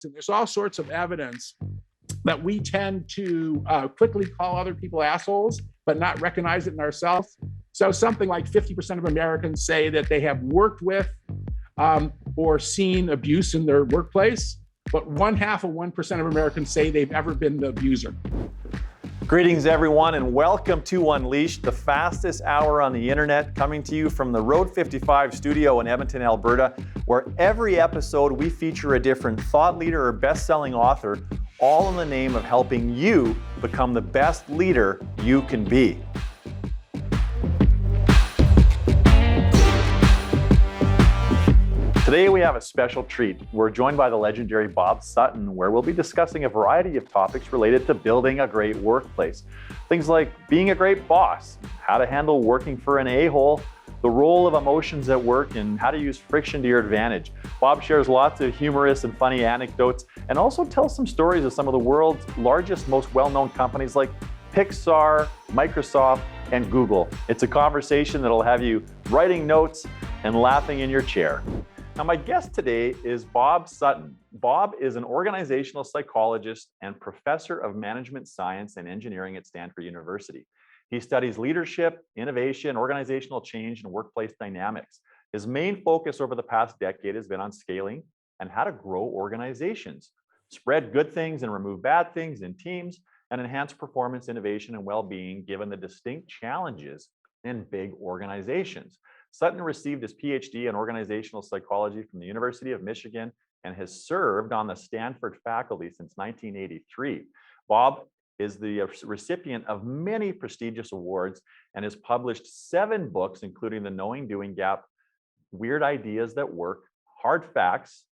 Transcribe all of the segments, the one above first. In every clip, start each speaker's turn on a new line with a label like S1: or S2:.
S1: And there's all sorts of evidence that we tend to quickly call other people assholes, but not recognize it in ourselves. So something like 50% of Americans say that they have worked with or seen abuse in their workplace, but 1/2 of 1% of Americans say they've ever been the abuser.
S2: Greetings, everyone, and welcome to Unleashed, the fastest hour on the internet, coming to you from the Road 55 studio in Edmonton, Alberta, where every episode we feature a different thought leader or best-selling author, all in the name of helping you become the best leader you can be. Today we have a special treat. We're joined by the legendary Bob Sutton, where we'll be discussing a variety of topics related to building a great workplace. Things like being a great boss, how to handle working for an a-hole, the role of emotions at work, and how to use friction to your advantage. Bob shares lots of humorous and funny anecdotes and also tells some stories of some of the world's largest, most well-known companies like Pixar, Microsoft, and Google. It's a conversation that'll have you writing notes and laughing in your chair. Now, my guest today is Bob Sutton. Bob is an organizational psychologist and professor of management science and engineering at Stanford University. He studies leadership, innovation, organizational change, and workplace dynamics. His main focus over the past decade has been on scaling and how to grow organizations, spread good things and remove bad things in teams, and enhance performance, innovation, and well-being given the distinct challenges in big organizations. Sutton received his PhD in organizational psychology from the University of Michigan and has served on the Stanford faculty since 1983. Bob is the recipient of many prestigious awards and has published 7 books, including The Knowing Doing Gap, Weird Ideas That Work, Hard Facts,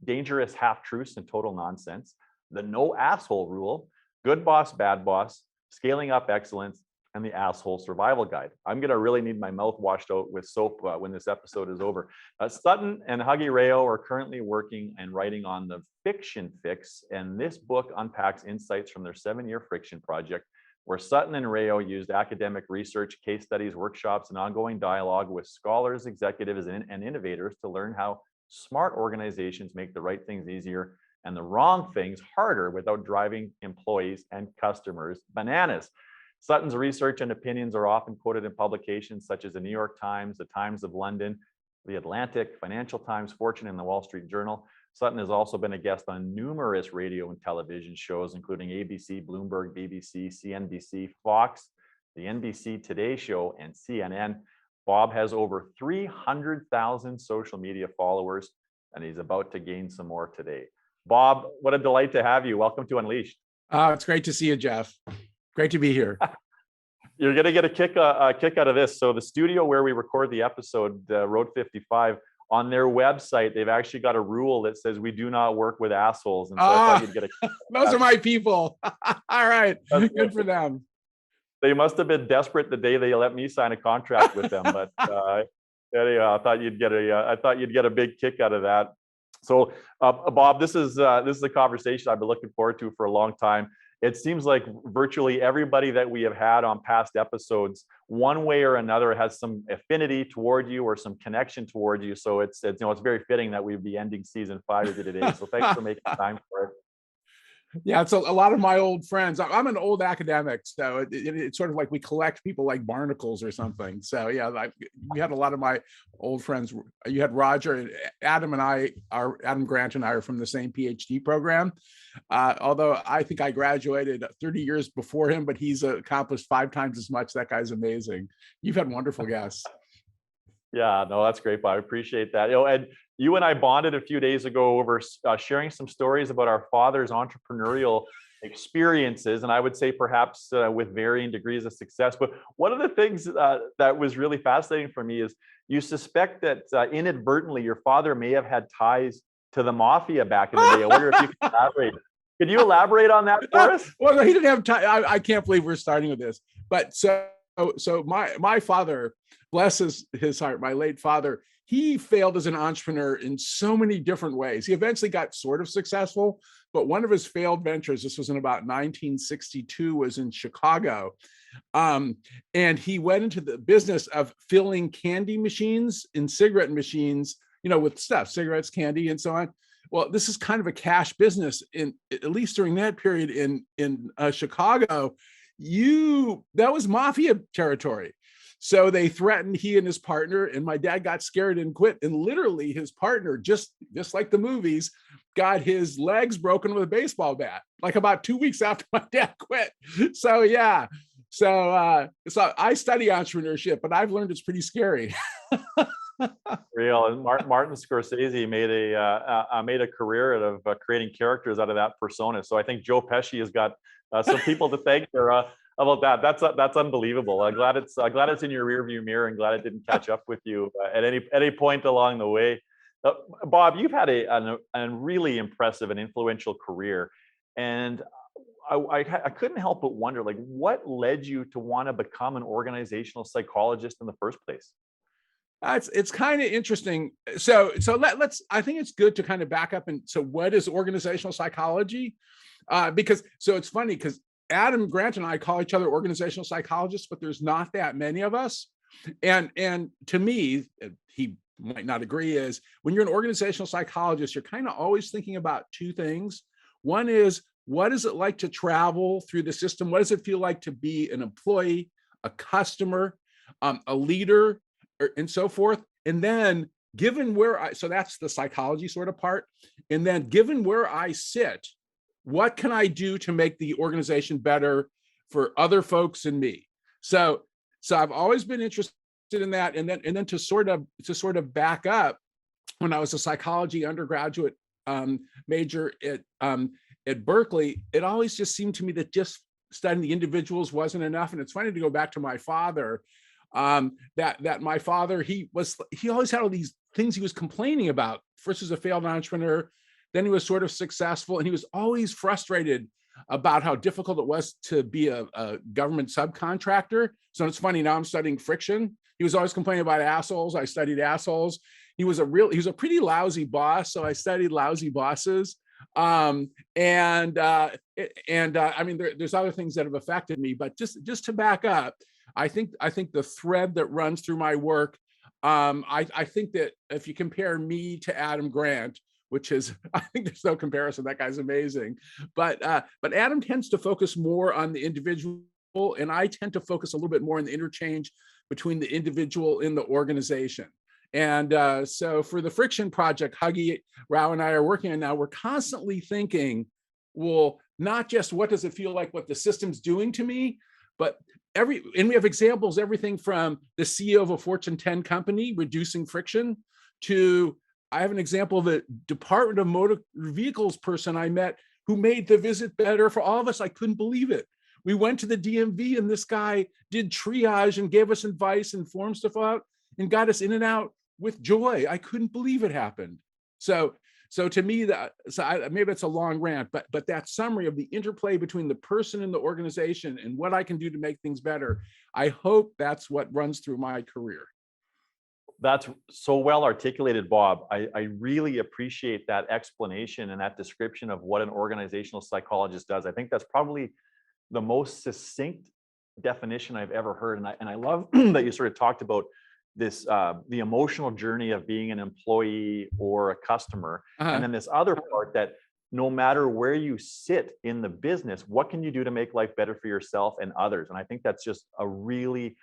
S2: Dangerous Half-Truths and Total Nonsense, The No Asshole Rule, Good Boss, Bad Boss, Scaling Up Excellence, and the Asshole Survival Guide. I'm going to really need my mouth washed out with soap when this episode is over. Sutton and Huggy Rayo are currently working and writing on the Fiction Fix, and this book unpacks insights from their 7-year friction project, where Sutton and Rayo used academic research, case studies, workshops, and ongoing dialogue with scholars, executives, and innovators to learn how smart organizations make the right things easier and the wrong things harder without driving employees and customers bananas. Sutton's research and opinions are often quoted in publications such as the New York Times, the Times of London, the Atlantic, Financial Times, Fortune, and the Wall Street Journal. Sutton has also been a guest on numerous radio and television shows, including ABC, Bloomberg, BBC, CNBC, Fox, the NBC Today Show, and CNN. Bob has over 300,000 social media followers, and he's about to gain some more today. Bob, what a delight to have you. Welcome to Unleashed.
S1: It's great to see you, Jeff. Great to be here.
S2: You're going to get a kick out of this. So the studio where we record the episode, Road 55, on their website, they've actually got a rule that says we do not work with assholes. And so I thought you'd get a
S1: those are my people. All right. Good for them.
S2: They must have been desperate the day they let me sign a contract with them. But anyhow, I thought you'd get a big kick out of that. So Bob, this is a conversation I've been looking forward to for a long time. It seems like virtually everybody that we have had on past episodes, one way or another, has some affinity toward you or some connection toward you. So it's very fitting that we'd be ending season 5 with you today. So thanks for making time for it.
S1: Yeah, it's a lot of my old friends. I'm an old academic, so it's sort of like we collect people like barnacles or something. So yeah, you had a lot of my old friends. You had Roger, Adam Grant and I are from the same PhD program. Although I think I graduated 30 years before him, but he's accomplished 5 times as much. That guy's amazing. You've had wonderful guests.
S2: Yeah, no, that's great, Bob. I appreciate that. And you and I bonded a few days ago over sharing some stories about our father's entrepreneurial experiences, and I would say perhaps with varying degrees of success. But one of the things that was really fascinating for me is you suspect that inadvertently your father may have had ties to the mafia back in the day. I wonder if you could elaborate. Could you elaborate on that for us?
S1: Well, he didn't have time. I can't believe we're starting with this. But so my father, bless his heart, my late father, he failed as an entrepreneur in so many different ways. He eventually got sort of successful, but one of his failed ventures, this was in about 1962, was in Chicago. And he went into the business of filling candy machines in cigarette machines, with stuff, cigarettes, candy, and so on, well, this is kind of a cash business. In at least during that period in Chicago, that was mafia territory. So they threatened he and his partner, and my dad got scared and quit. And literally, his partner, just like the movies, got his legs broken with a baseball bat, like about 2 weeks after my dad quit. So yeah, so I study entrepreneurship, but I've learned it's pretty scary.
S2: Real. And Martin Scorsese made a career out of creating characters out of that persona. So I think Joe Pesci has got some people to thank for about that. That's unbelievable. I'm glad it's in your rearview mirror, and glad it didn't catch up with you at any point along the way. Bob, you've had a really impressive and influential career, and I couldn't help but wonder, like, what led you to want to become an organizational psychologist in the first place?
S1: It's kind of interesting. So let's. I think it's good to kind of back up. And so, what is organizational psychology? Because it's funny because Adam Grant and I call each other organizational psychologists, but there's not that many of us. And to me, he might not agree, is when you're an organizational psychologist, you're kind of always thinking about two things. One is, what is it like to travel through the system? What does it feel like to be an employee, a customer, a leader, and so forth? And then given where so that's the psychology sort of part. And then given where I sit, what can I do to make the organization better for other folks and me? So I've always been interested in that. And then to sort of back up, when I was a psychology undergraduate major at Berkeley, it always just seemed to me that just studying the individuals wasn't enough. And it's funny to go back to my father, that my father, he always had all these things he was complaining about. First, as a failed entrepreneur, then he was sort of successful, and he was always frustrated about how difficult it was to be a government subcontractor. So it's funny, now I'm studying friction. He was always complaining about assholes. I studied assholes. He was a pretty lousy boss, so I studied lousy bosses. I mean, there's other things that have affected me, but just to back up, I think the thread that runs through my work, I think that if you compare me to Adam Grant, which is, I think there's no comparison, that guy's amazing, but Adam tends to focus more on the individual, and I tend to focus a little bit more on the interchange between the individual and the organization. And so for the Friction project, Huggy, Rao, and I are working on now, we're constantly thinking, well, not just what does it feel like, what the system's doing to me, but and we have examples, everything from the CEO of a Fortune 10 company reducing friction to, I have an example of a Department of Motor Vehicles person I met who made the visit better for all of us. I couldn't believe it. We went to the DMV, and this guy did triage and gave us advice and formed stuff out and got us in and out with joy. I couldn't believe it happened. So to me, maybe it's a long rant, but that summary of the interplay between the person and the organization and what I can do to make things better, I hope that's what runs through my career.
S2: That's so well articulated, Bob. I really appreciate that explanation and that description of what an organizational psychologist does. I think that's probably the most succinct definition I've ever heard. And I love that you sort of talked about this, the emotional journey of being an employee or a customer. And then this other part that no matter where you sit in the business, what can you do to make life better for yourself and others? And I think that's just a really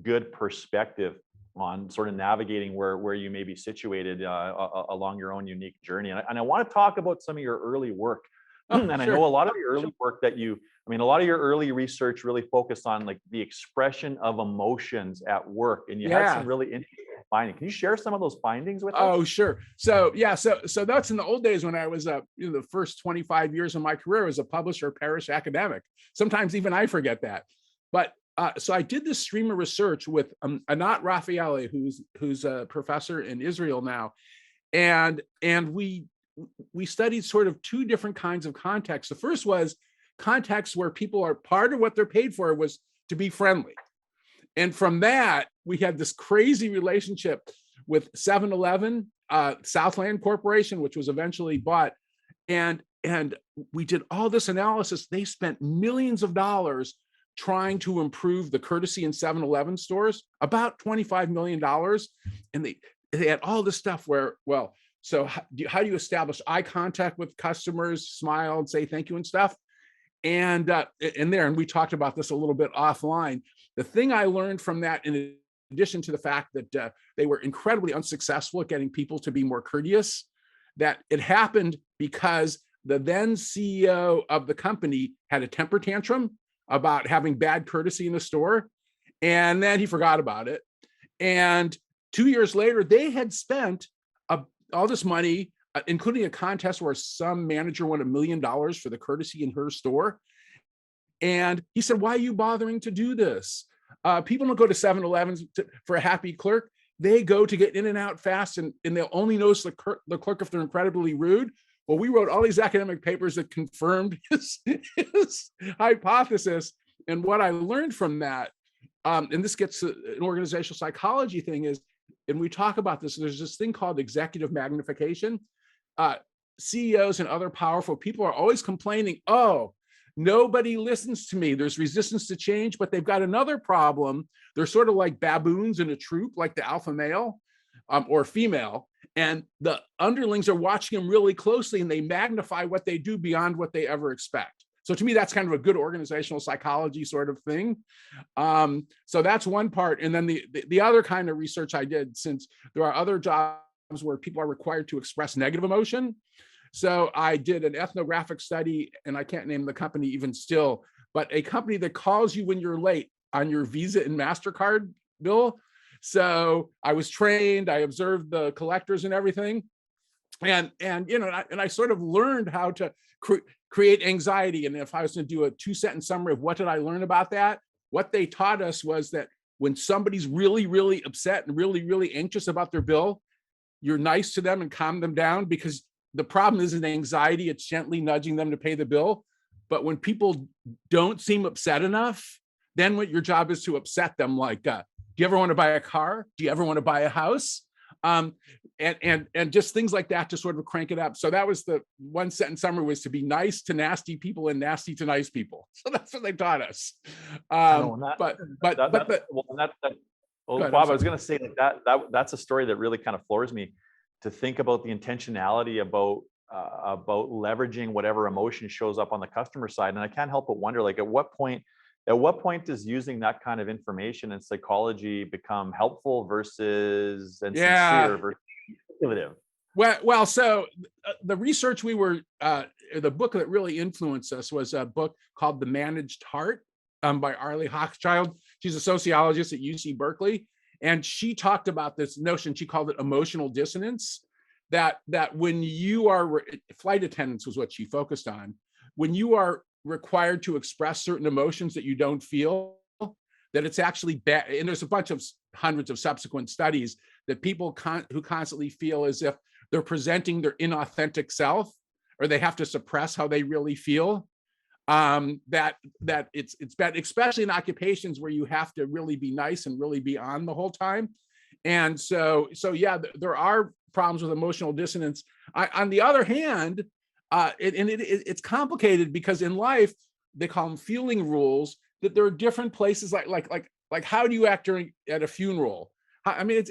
S2: good perspective on sort of navigating where you may be situated along your own unique journey. And I want to talk about some of your early work. And I know a lot of the early work that a lot of your early research really focused on like the expression of emotions at work. And you had some really interesting findings. Can you share some of those findings with us?
S1: Oh, sure. So that's in the old days when I was the first 25 years of my career as a publisher, parish academic. Sometimes even I forget that. But so I did this stream of research with Anat Raphaeli, who's a professor in Israel now, and we studied sort of two different kinds of contexts. The first was contexts where people are, part of what they're paid for was to be friendly, and from that we had this crazy relationship with 7-Eleven, Southland Corporation, which was eventually bought, and we did all this analysis. They spent millions of dollars trying to improve the courtesy in 7-Eleven stores, about $25 million. And they had all this stuff where, well, So how do you establish eye contact with customers, smile and say thank you and stuff? And we talked about this a little bit offline. The thing I learned from that, in addition to the fact that they were incredibly unsuccessful at getting people to be more courteous, that it happened because the then CEO of the company had a temper tantrum about having bad courtesy in the store, and then he forgot about it. And 2 years later, they had spent all this money, including a contest where some manager won $1 million for the courtesy in her store. And he said, why are you bothering to do this? People don't go to 7-Elevens for a happy clerk. They go to get in and out fast, and they'll only notice the clerk if they're incredibly rude. Well, we wrote all these academic papers that confirmed his hypothesis. And what I learned from that, and this gets to an organizational psychology thing, is, and we talk about this, there's this thing called executive magnification. CEOs and other powerful people are always complaining, oh, nobody listens to me. There's resistance to change, but they've got another problem. They're sort of like baboons in a troop, like the alpha male or female. And the underlings are watching them really closely, and they magnify what they do beyond what they ever expect. So to me, that's kind of a good organizational psychology sort of thing. So that's one part. And then the other kind of research I did, since there are other jobs where people are required to express negative emotion. So I did an ethnographic study, and I can't name the company even still, but a company that calls you when you're late on your Visa and MasterCard bill. So I was trained, I observed the collectors and everything. And I sort of learned how to create anxiety. And if I was to do a 2-sentence summary of what did I learn about that, what they taught us was that when somebody's really, really upset and really, really anxious about their bill, you're nice to them and calm them down, because the problem isn't anxiety, it's gently nudging them to pay the bill. But when people don't seem upset enough, then what your job is to upset them, like, do you ever want to buy a car? Do you ever want to buy a house? And just things like that to sort of crank it up. So that was the 1-sentence summary, was to be nice to nasty people and nasty to nice people. So that's what they taught us.
S2: Bob, I was going to say that's a story that really kind of floors me, to think about the intentionality about leveraging whatever emotion shows up on the customer side. And I can't help but wonder, like, at what point does using that kind of information and psychology become helpful versus sincere versus manipulative?
S1: Well, so the research the book that really influenced us was a book called The Managed Heart by Arlie Hochschild. She's a sociologist at UC Berkeley. And she talked about this notion, she called it emotional dissonance, that when you are, flight attendants was what she focused on, when you are required to express certain emotions that you don't feel, that it's actually bad. And there's a bunch of hundreds of subsequent studies that people who constantly feel as if they're presenting their inauthentic self, or they have to suppress how they really feel, that it's bad, especially in occupations where you have to really be nice and really be on the whole time. And so yeah, there are problems with emotional dissonance. On the other hand, it's complicated, because in life they call them feeling rules, that there are different places, like how do you act at a funeral? I mean,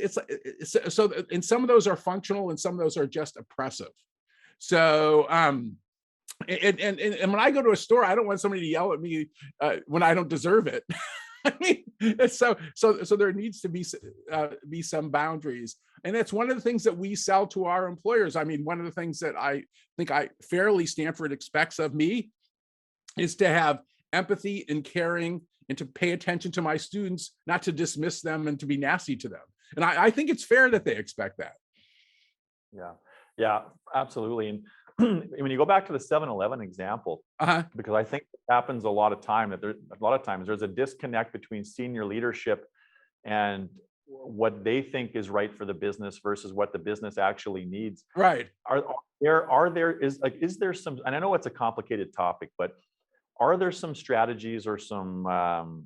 S1: so and some of those are functional and some of those are just oppressive. So and when I go to a store, I don't want somebody to yell at me when I don't deserve it. I mean, so there needs to be some boundaries, and it's one of the things that we sell to our employers. I mean, one of the things that I think fairly Stanford expects of me is to have empathy and caring, and to pay attention to my students, not to dismiss them and to be nasty to them. And I think it's fair that they expect that.
S2: Yeah, absolutely. And when you go back to the 7-Eleven example, because I think it happens a lot of times there's a disconnect between senior leadership and what they think is right for the business versus what the business actually needs.
S1: Right.
S2: Is there some, and I know it's a complicated topic, but are there some strategies or some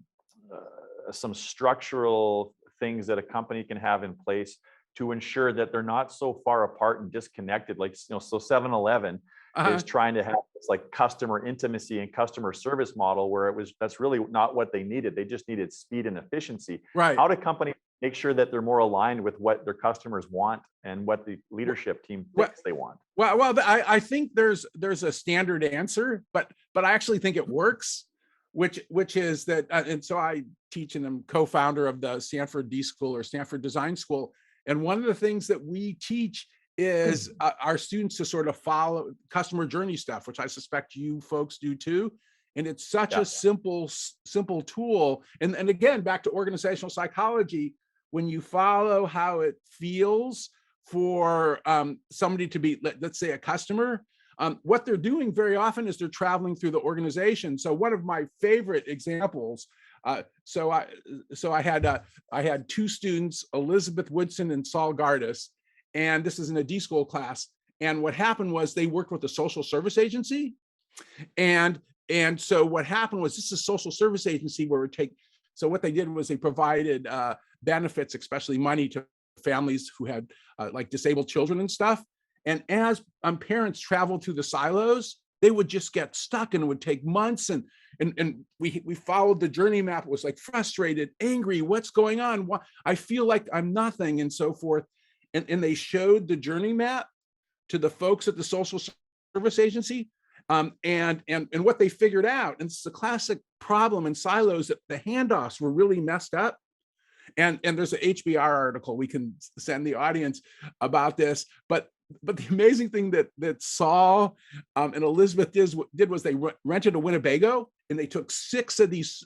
S2: structural things that a company can have in place to ensure that they're not so far apart and disconnected? Like, so 7-Eleven is trying to have this like customer intimacy and customer service model where that's really not what they needed. They just needed speed and efficiency.
S1: Right.
S2: How do companies make sure that they're more aligned with what their customers want and what the leadership team thinks they want?
S1: Well, I think there's a standard answer, but I actually think it works, which is that, and so I teach and I'm co-founder of the Stanford D School or Stanford Design School, and one of the things that we teach is our students to sort of follow customer journey stuff, which I suspect you folks do too. And it's such a simple tool. And again, back to organizational psychology, when you follow how it feels for somebody to be, let's say, a customer, what they're doing very often is they're traveling through the organization. So one of my favorite examples, so I had two students, Elizabeth Woodson and Saul Gardis, and this is in a D school class. And what happened was they worked with a social service agency, and so what happened was, this is a social service agency where so what they did was they provided benefits, especially money, to families who had like disabled children and stuff. And as parents traveled through the silos, they would just get stuck, and it would take months. And we followed the journey map. It was like frustrated, angry, what's going on? I feel like I'm nothing, and so forth. And they showed the journey map to the folks at the social service agency. And what they figured out, and it's a classic problem in silos, that the handoffs were really messed up. And there's an HBR article we can send the audience about this. But the amazing thing that Saul and Elizabeth did was they rented a Winnebago, and they took 6 of these,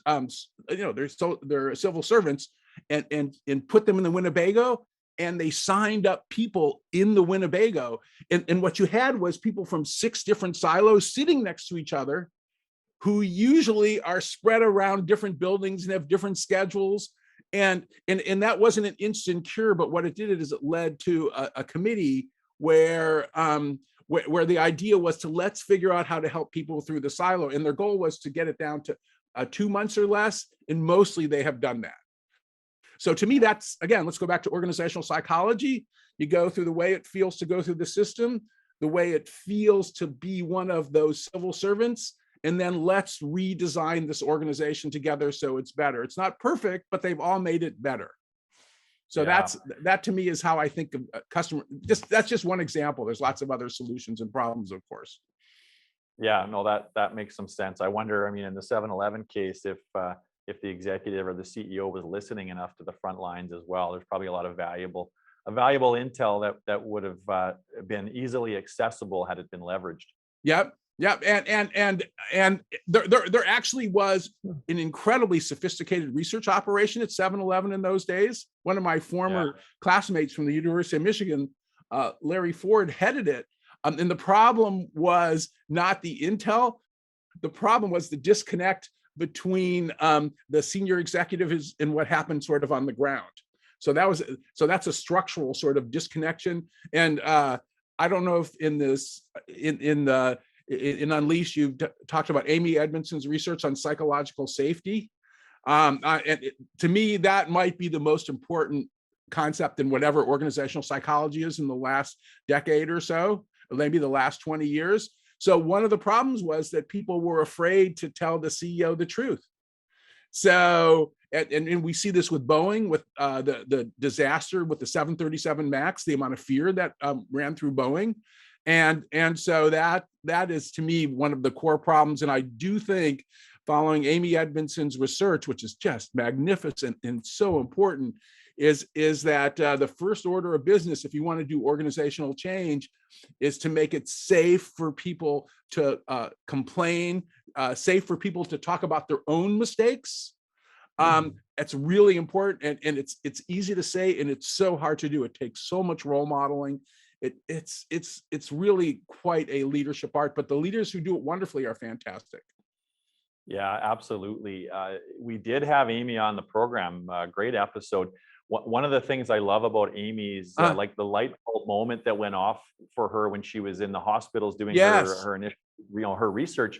S1: they're civil servants, and put them in the Winnebago. And they signed up people in the Winnebago. And what you had was people from 6 different silos sitting next to each other, who usually are spread around different buildings and have different schedules. And that wasn't an instant cure, but what it did is it led to a committee where the idea was to let's figure out how to help people through the silo. And their goal was to get it down to 2 months or less. And mostly they have done that. So to me, that's, again, let's go back to organizational psychology. You go through the way it feels to go through the system, the way it feels to be one of those civil servants, and then let's redesign this organization together so it's better. It's not perfect, but they've all made it better. So that to me is how I think of customer. That's just one example. There's lots of other solutions and problems, of course.
S2: Yeah, no, that makes some sense. I wonder, I mean, in the 7-Eleven case, if the executive or the CEO was listening enough to the front lines as well, there's probably a lot of valuable intel that would have been easily accessible had it been leveraged.
S1: Yep. And there actually was an incredibly sophisticated research operation at 7-Eleven in those days. One of my former classmates from the University of Michigan, Larry Ford, headed it. And the problem was not the intel. The problem was the disconnect between the senior executives and what happened sort of on the ground. So that's a structural sort of disconnection. And I don't know if in Unleash you've talked about Amy Edmondson's research on psychological safety. To me, that might be the most important concept in whatever organizational psychology is in the last decade or so, or maybe the last 20 years. So one of the problems was that people were afraid to tell the CEO the truth. So, and we see this with Boeing, with the disaster with the 737 MAX, the amount of fear that ran through Boeing. And so that is, to me, one of the core problems. And I do think, following Amy Edmondson's research, which is just magnificent and so important, is that the first order of business, if you want to do organizational change, is to make it safe for people to complain, safe for people to talk about their own mistakes. It's really important, and it's easy to say, and it's so hard to do. It takes so much role modeling. It's really quite a leadership art, but the leaders who do it wonderfully are fantastic.
S2: Yeah, absolutely. We did have Amy on the program. Great episode. One of the things I love about Amy's, like the light bulb moment that went off for her when she was in the hospitals doing her initial, her research,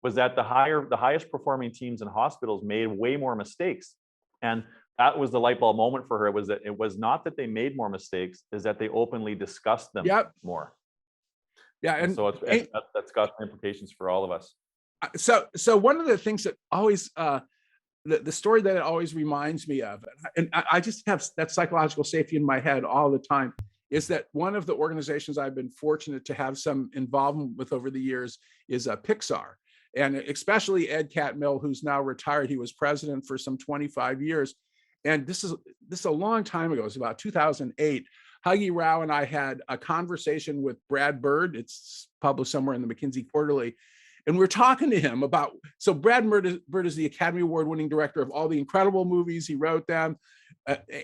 S2: was that the highest performing teams in hospitals made way more mistakes. And that was the light bulb moment for her. It was not that they made more mistakes, is that they openly discussed them more. Yeah, and so that's got implications for all of us.
S1: So one of the things that always the story that it always reminds me of, and I just have that psychological safety in my head all the time, is that one of the organizations I've been fortunate to have some involvement with over the years is Pixar. And especially Ed Catmull, who's now retired. He was president for some 25 years. And this is a long time ago. It was about 2008. Huggy Rao and I had a conversation with Brad Bird. It's published somewhere in the McKinsey Quarterly. And we're talking to him about, so Brad Bird is the Academy Award winning director of all the incredible movies. He wrote them.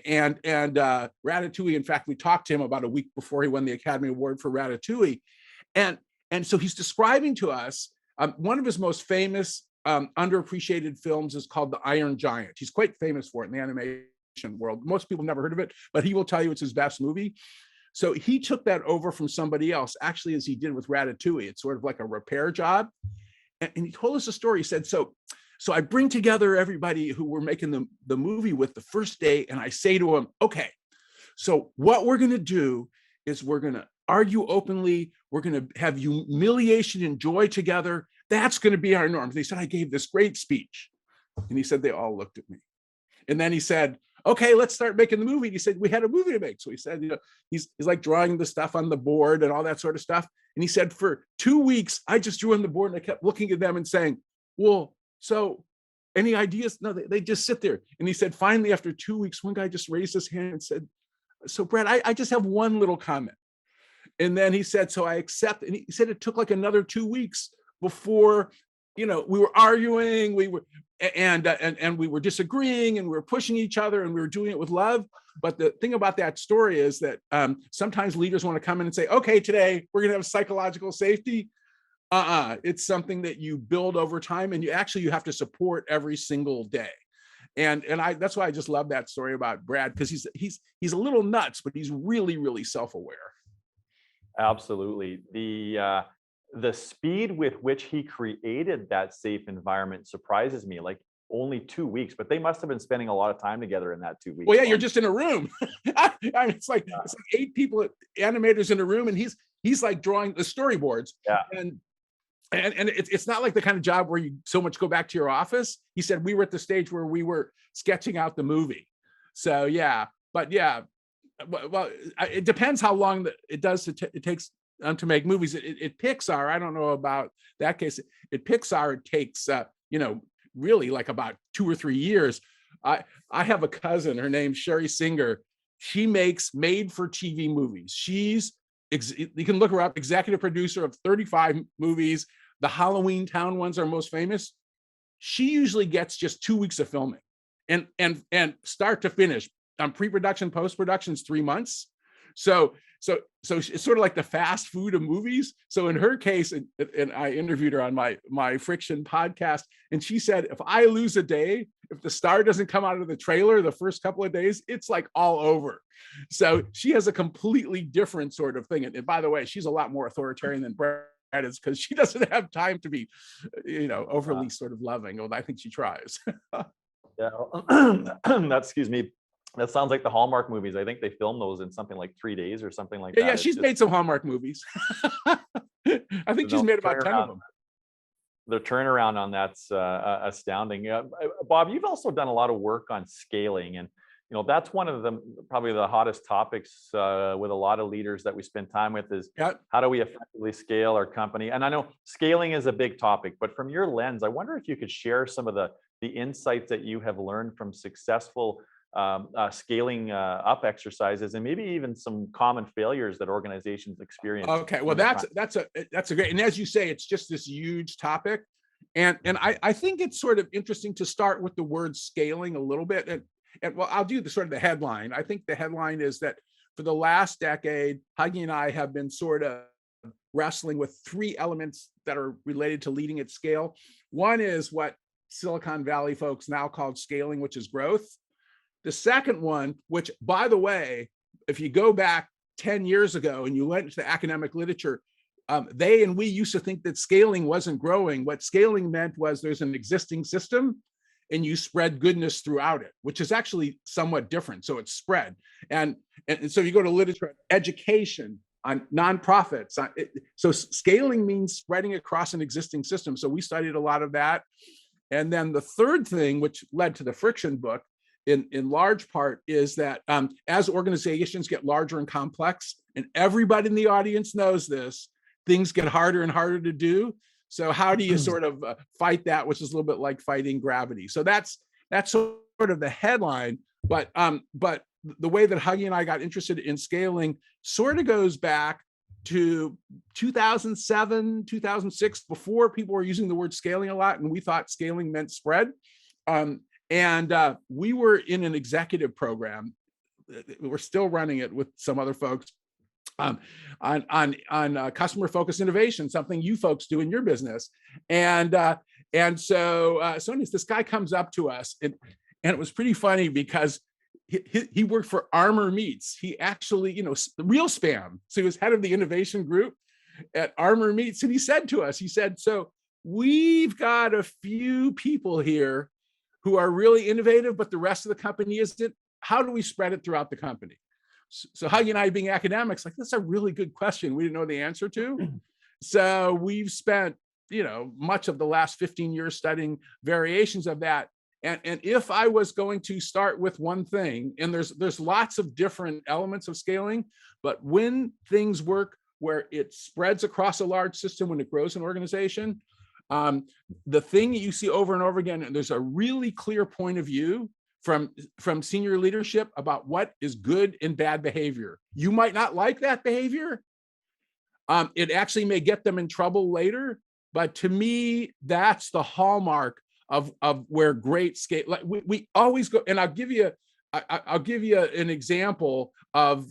S1: And Ratatouille, in fact, we talked to him about a week before he won the Academy Award for Ratatouille. And so he's describing to us, one of his most famous underappreciated films is called The Iron Giant. He's quite famous for it in the animation world. Most people never heard of it, but he will tell you it's his best movie. So he took that over from somebody else, actually, as he did with Ratatouille. It's sort of like a repair job. And he told us a story. He said, so I bring together everybody who we're making the movie with the first day, and I say to them, okay, so what we're going to do is we're going to argue openly. We're going to have humiliation and joy together. That's going to be our norms. They said, I gave this great speech. And he said, they all looked at me. And then he said, okay, let's start making the movie. And he said, we had a movie to make. So he said, he's like drawing the stuff on the board and all that sort of stuff. And he said, for 2 weeks, I just drew on the board and I kept looking at them and saying, well, so any ideas? No, they just sit there. And he said, finally, after 2 weeks, one guy just raised his hand and said, so Brad, I just have one little comment. And then he said, so I accept. And he said it took like another 2 weeks before, we were arguing, we were disagreeing, and we were pushing each other, and we were doing it with love. But the thing about that story is that sometimes leaders want to come in and say, okay, today we're going to have psychological safety. It's something that you build over time, and you have to support every single day. And that's why I just love that story about Brad, because he's a little nuts, but he's really, really self-aware.
S2: Absolutely. The speed with which he created that safe environment surprises me. Like only 2 weeks, but they must have been spending a lot of time together in that 2 weeks.
S1: Well, yeah, you're just in a room. It's like 8 people, animators in a room, and he's like drawing the storyboards.
S2: Yeah.
S1: And it's not like the kind of job where you so much go back to your office. He said we were at the stage where we were sketching out the movie. So yeah, but yeah, well, it depends how long it takes to make movies. At Pixar, I don't know about that case. At Pixar, it takes really like about 2 or 3 years. I have a cousin. Her name's Sherry Singer. She makes made-for-TV movies. You can look her up. Executive producer of 35 movies. The Halloween Town ones are most famous. She usually gets just 2 weeks of filming, and start to finish. On pre-production, post-production is 3 months. So it's sort of like the fast food of movies. So in her case, and I interviewed her on my Friction podcast, and she said, if I lose a day, if the star doesn't come out of the trailer the first couple of days, it's like all over. So she has a completely different sort of thing. And by the way, she's a lot more authoritarian than Brad is, because she doesn't have time to be, overly sort of loving. Although I think she tries.
S2: Yeah, excuse me. That sounds like the Hallmark movies. I think they film those in something like 3 days or something like that.
S1: Yeah, she's made some Hallmark movies. I think she's made about 10 of them.
S2: The turnaround on that's astounding. Bob, you've also done a lot of work on scaling, and that's one of the probably the hottest topics with a lot of leaders that we spend time with is how do we effectively scale our company? And I know scaling is a big topic, but from your lens, I wonder if you could share some of the insights that you have learned from successful scaling up exercises, and maybe even some common failures that organizations experience.
S1: Okay, well, that's a great, and as you say, it's just this huge topic, and I think it's sort of interesting to start with the word scaling a little bit, and well, I'll do the headline. I think the headline is that for the last decade, Huggy and I have been sort of wrestling with 3 elements that are related to leading at scale. One is what Silicon Valley folks now call scaling, which is growth. The second one, which, by the way, if you go back 10 years ago and you went into the academic literature, they and we used to think that scaling wasn't growing. What scaling meant was there's an existing system and you spread goodness throughout it, which is actually somewhat different. So it's spread. And so you go to literature, education, on nonprofits. So scaling means spreading across an existing system. So we studied a lot of that. And then the third thing, which led to the friction book, in large part, is that as organizations get larger and complex, and everybody in the audience knows this, things get harder and harder to do. So how do you sort of fight that, which is a little bit like fighting gravity? So that's sort of the headline. But the way that Huggy and I got interested in scaling sort of goes back to 2007, 2006, before people were using the word scaling a lot, and we thought scaling meant spread. And we were in an executive program. We're still running it with some other folks on customer-focused innovation, something you folks do in your business. And so anyways, this guy comes up to us, and it was pretty funny because he worked for Armor Meats. He actually, the real spam. So he was head of the innovation group at Armor Meats. And he said to us, so we've got a few people here who are really innovative, but the rest of the company isn't. How do we spread it throughout the company? So Huggy and I, being academics, like, that's a really good question we didn't know the answer to. So we've spent, much of the last 15 years studying variations of that. And if I was going to start with one thing, and there's lots of different elements of scaling, but when things work where it spreads across a large system, when it grows an organization, the thing that you see over and over again, and there's a really clear point of view from senior leadership about what is good and bad behavior. You might not like that behavior. It actually may get them in trouble later. But to me, that's the hallmark of where great scale. Like we always go, and I'll give you an example of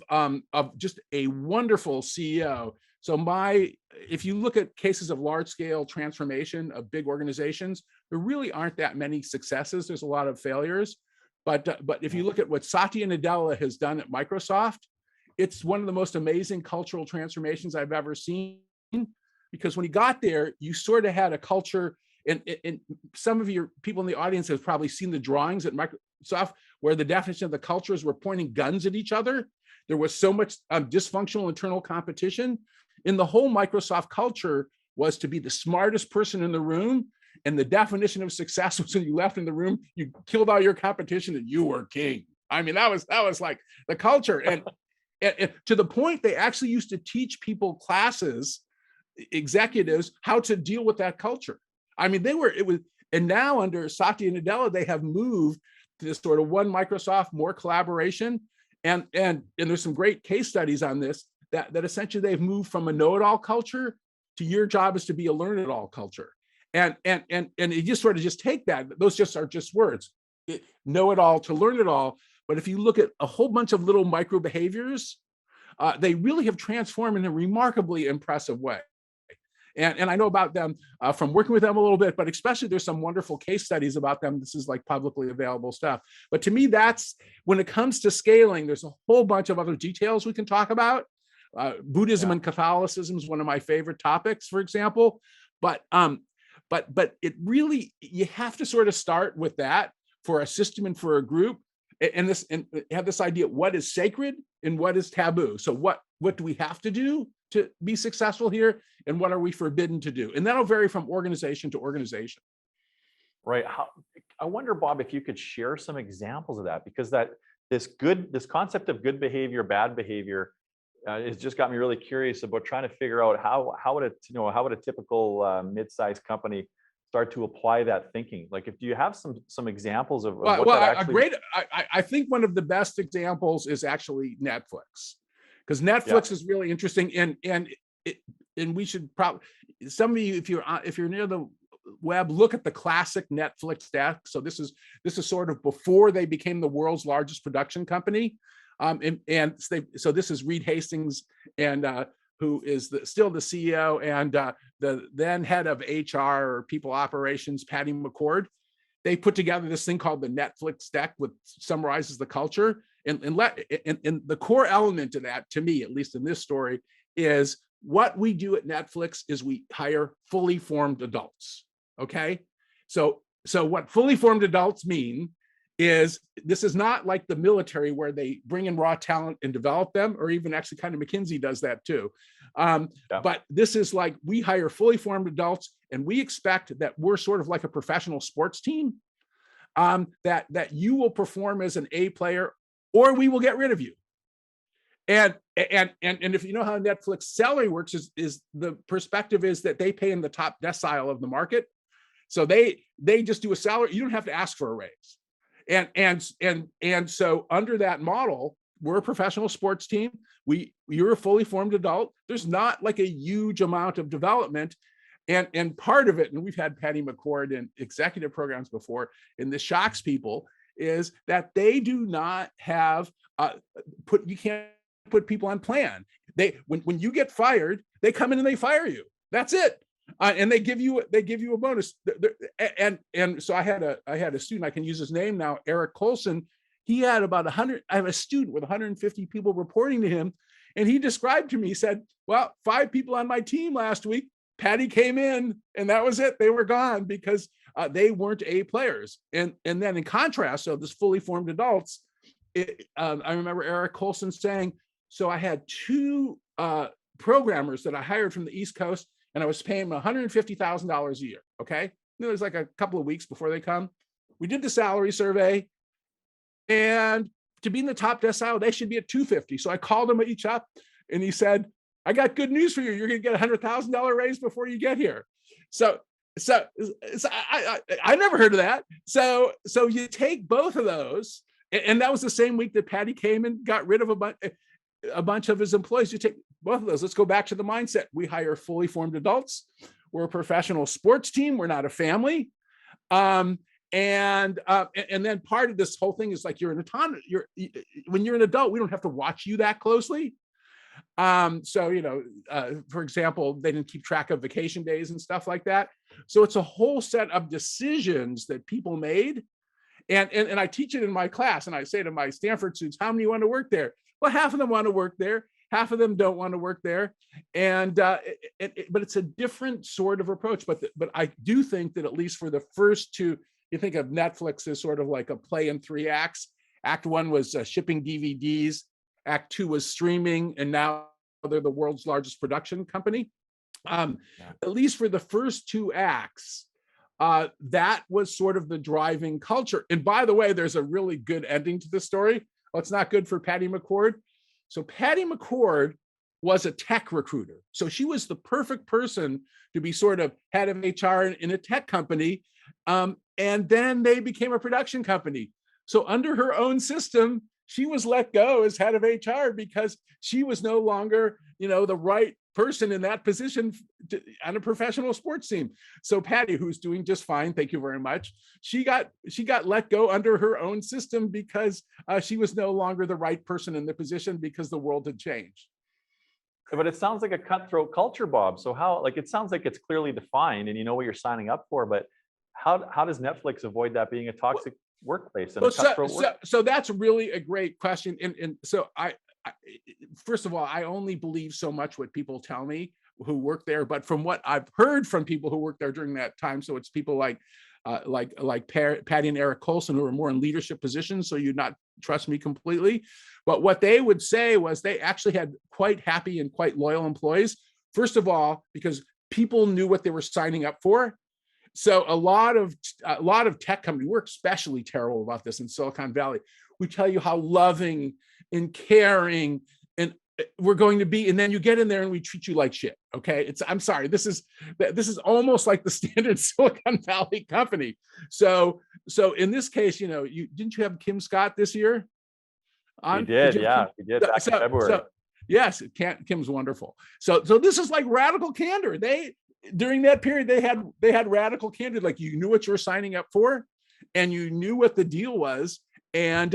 S1: just a wonderful CEO. So if you look at cases of large scale transformation of big organizations, there really aren't that many successes. There's a lot of failures. But if you look at what Satya Nadella has done at Microsoft, it's one of the most amazing cultural transformations I've ever seen. Because when he got there, you sort of had a culture, and some of your people in the audience have probably seen the drawings at Microsoft where the definition of the cultures were pointing guns at each other. There was so much dysfunctional internal competition. In the whole Microsoft culture was to be the smartest person in the room. And the definition of success was when you left in the room, you killed all your competition and you were king. I mean, that was like the culture. And to the point, they actually used to teach people classes, executives, how to deal with that culture. I mean, and now under Satya Nadella, they have moved to this sort of one Microsoft, more collaboration. And there's some great case studies on this, that essentially they've moved from a know-it-all culture to your job is to be a learn-it-all culture. And you just sort of just take that. Those are just words, know it all to learn it all. But if you look at a whole bunch of little micro behaviors, they really have transformed in a remarkably impressive way. And I know about them from working with them a little bit, but especially there's some wonderful case studies about them. This is like publicly available stuff. But to me, that's when it comes to scaling, there's a whole bunch of other details we can talk about. Buddhism and Catholicism is one of my favorite topics, for example. But it really, you have to sort of start with that for a system and for a group, and have this idea, what is sacred and what is taboo. So what do we have to do to be successful here, and what are we forbidden to do? And that'll vary from organization to organization.
S2: Right. I wonder, Bob, if you could share some examples of that, because this concept of good behavior, bad behavior, it's just got me really curious about trying to figure out how would a typical mid-sized company start to apply that thinking? Like, if you have some exampents of what that actually...
S1: I think one of the best examples is actually Netflix, because Netflix is really interesting, and we should probably, some of you, if you're near the web, look at the classic Netflix deck. So this is sort of before they became the world's largest production company. So this is Reed Hastings, and who is still the CEO, and the then head of HR or people operations, Patty McCord. They put together this thing called the Netflix deck, which summarizes the culture. And the core element of that, to me, at least in this story, is what we do at Netflix is we hire fully formed adults. Okay, so what fully formed adults mean is this is not like the military where they bring in raw talent and develop them, or even actually kind of McKinsey does that too. But this is like, we hire fully formed adults, and we expect that we're sort of like a professional sports team, that you will perform as an A player, or we will get rid of you. And if you know how Netflix salary works, is the perspective is that they pay in the top decile of the market. So they just do a salary. You don't have to ask for a raise. And so under that model, we're a professional sports team. You're a fully formed adult. There's not like a huge amount of development. And part of it, and we've had Patty McCord in executive programs before, and this shocks people, is that they do not have you can't put people on plan. When you get fired, they come in and they fire you. That's it. And they give you a bonus. And so I had a student, I can use his name now, Eric Colson. He had about 100. I have a student with 150 people reporting to him, and he described to me, he said, well, 5 people on my team last week, Patty came in and that was it. They were gone because they weren't A players. And then in contrast, so this fully formed adults, I remember Eric Colson saying, so I had 2 programmers that I hired from the East Coast, and I was paying them $150,000 a year. Okay. It was like a couple of weeks before they come. We did the salary survey, and to be in the top decile, they should be at 250. So I called them each up, and he said, I got good news for you. You're going to get $100,000 raise before you get here. So I never heard of that. So you take both of those, and that was the same week that Patty came and got rid of a bunch of his employees. You take both of those. Let's go back to the mindset. We hire fully formed adults. We're a professional sports team. We're not a family. And then part of this whole thing is like, you're an autonomous. When you're an adult, we don't have to watch you that closely. So, for example, they didn't keep track of vacation days and stuff like that. So it's a whole set of decisions that people made. And I teach it in my class, and I say to my Stanford students, how many want to work there? Well, half of them want to work there. Half of them don't want to work there. And, but it's a different sort of approach. But I do think that at least for the first 2, you think of Netflix as sort of like a play in 3 acts. Act 1 was shipping DVDs. Act 2 was streaming, and now they're the world's largest production company. At least for the first 2 acts, that was sort of the driving culture. And by the way, there's a really good ending to the story. Well, it's not good for Patty McCord. So Patty McCord was a tech recruiter. So she was the perfect person to be sort of head of HR in a tech company. And then they became a production company. So under her own system, she was let go as head of HR because she was no longer, the right person in that position on a professional sports team. So Patty, who's doing just fine, thank you very much, she got let go under her own system because she was no longer the right person in the position because the world had changed.
S2: But it sounds like a cutthroat culture, Bob. So how, it sounds like it's clearly defined and you know what you're signing up for, but how does Netflix avoid that being a toxic workplace and a cutthroat work?
S1: So that's really a great question. And so I first of all, I only believe so much what people tell me who work there, but from what I've heard from people who worked there during that time, so it's people like Patty and Eric Colson, who are more in leadership positions, so you'd not trust me completely. But what they would say was they actually had quite happy and quite loyal employees. First of all, because people knew what they were signing up for. So a lot of tech companies, we're especially terrible about this in Silicon Valley. We tell you how loving and caring and we're going to be, and then you get in there and we treat you like shit. Okay, I'm sorry. This is almost like the standard Silicon Valley company. So in this case, didn't you have Kim Scott this year?
S2: We did, yeah, we did back in February.
S1: Yes, Kim's wonderful. So this is like radical candor. During that period, they had radical candor. Like, you knew what you were signing up for, and you knew what the deal was. And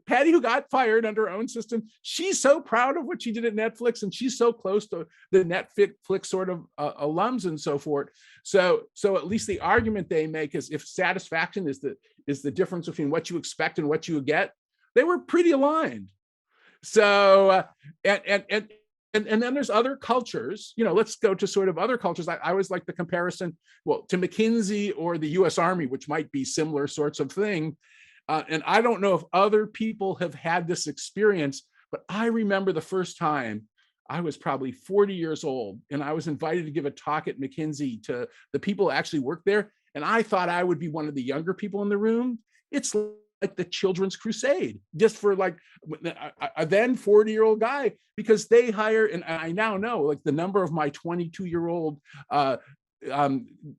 S1: Patty, who got fired under her own system, she's so proud of what she did at Netflix, and she's so close to the Netflix sort of alums and so forth. So at least the argument they make is, if satisfaction is the difference between what you expect and what you get, they were pretty aligned. So and then there's other cultures. Let's go to sort of other cultures. I always like the comparison, to McKinsey or the U.S. Army, which might be similar sorts of thing. And I don't know if other people have had this experience, but I remember the first time I was probably 40 years old, and I was invited to give a talk at McKinsey to the people who actually work there. And I thought I would be one of the younger people in the room. It's like the Children's Crusade, just for like a then 40-year-old guy, because they hire, and I now know like the number of my 22-year-old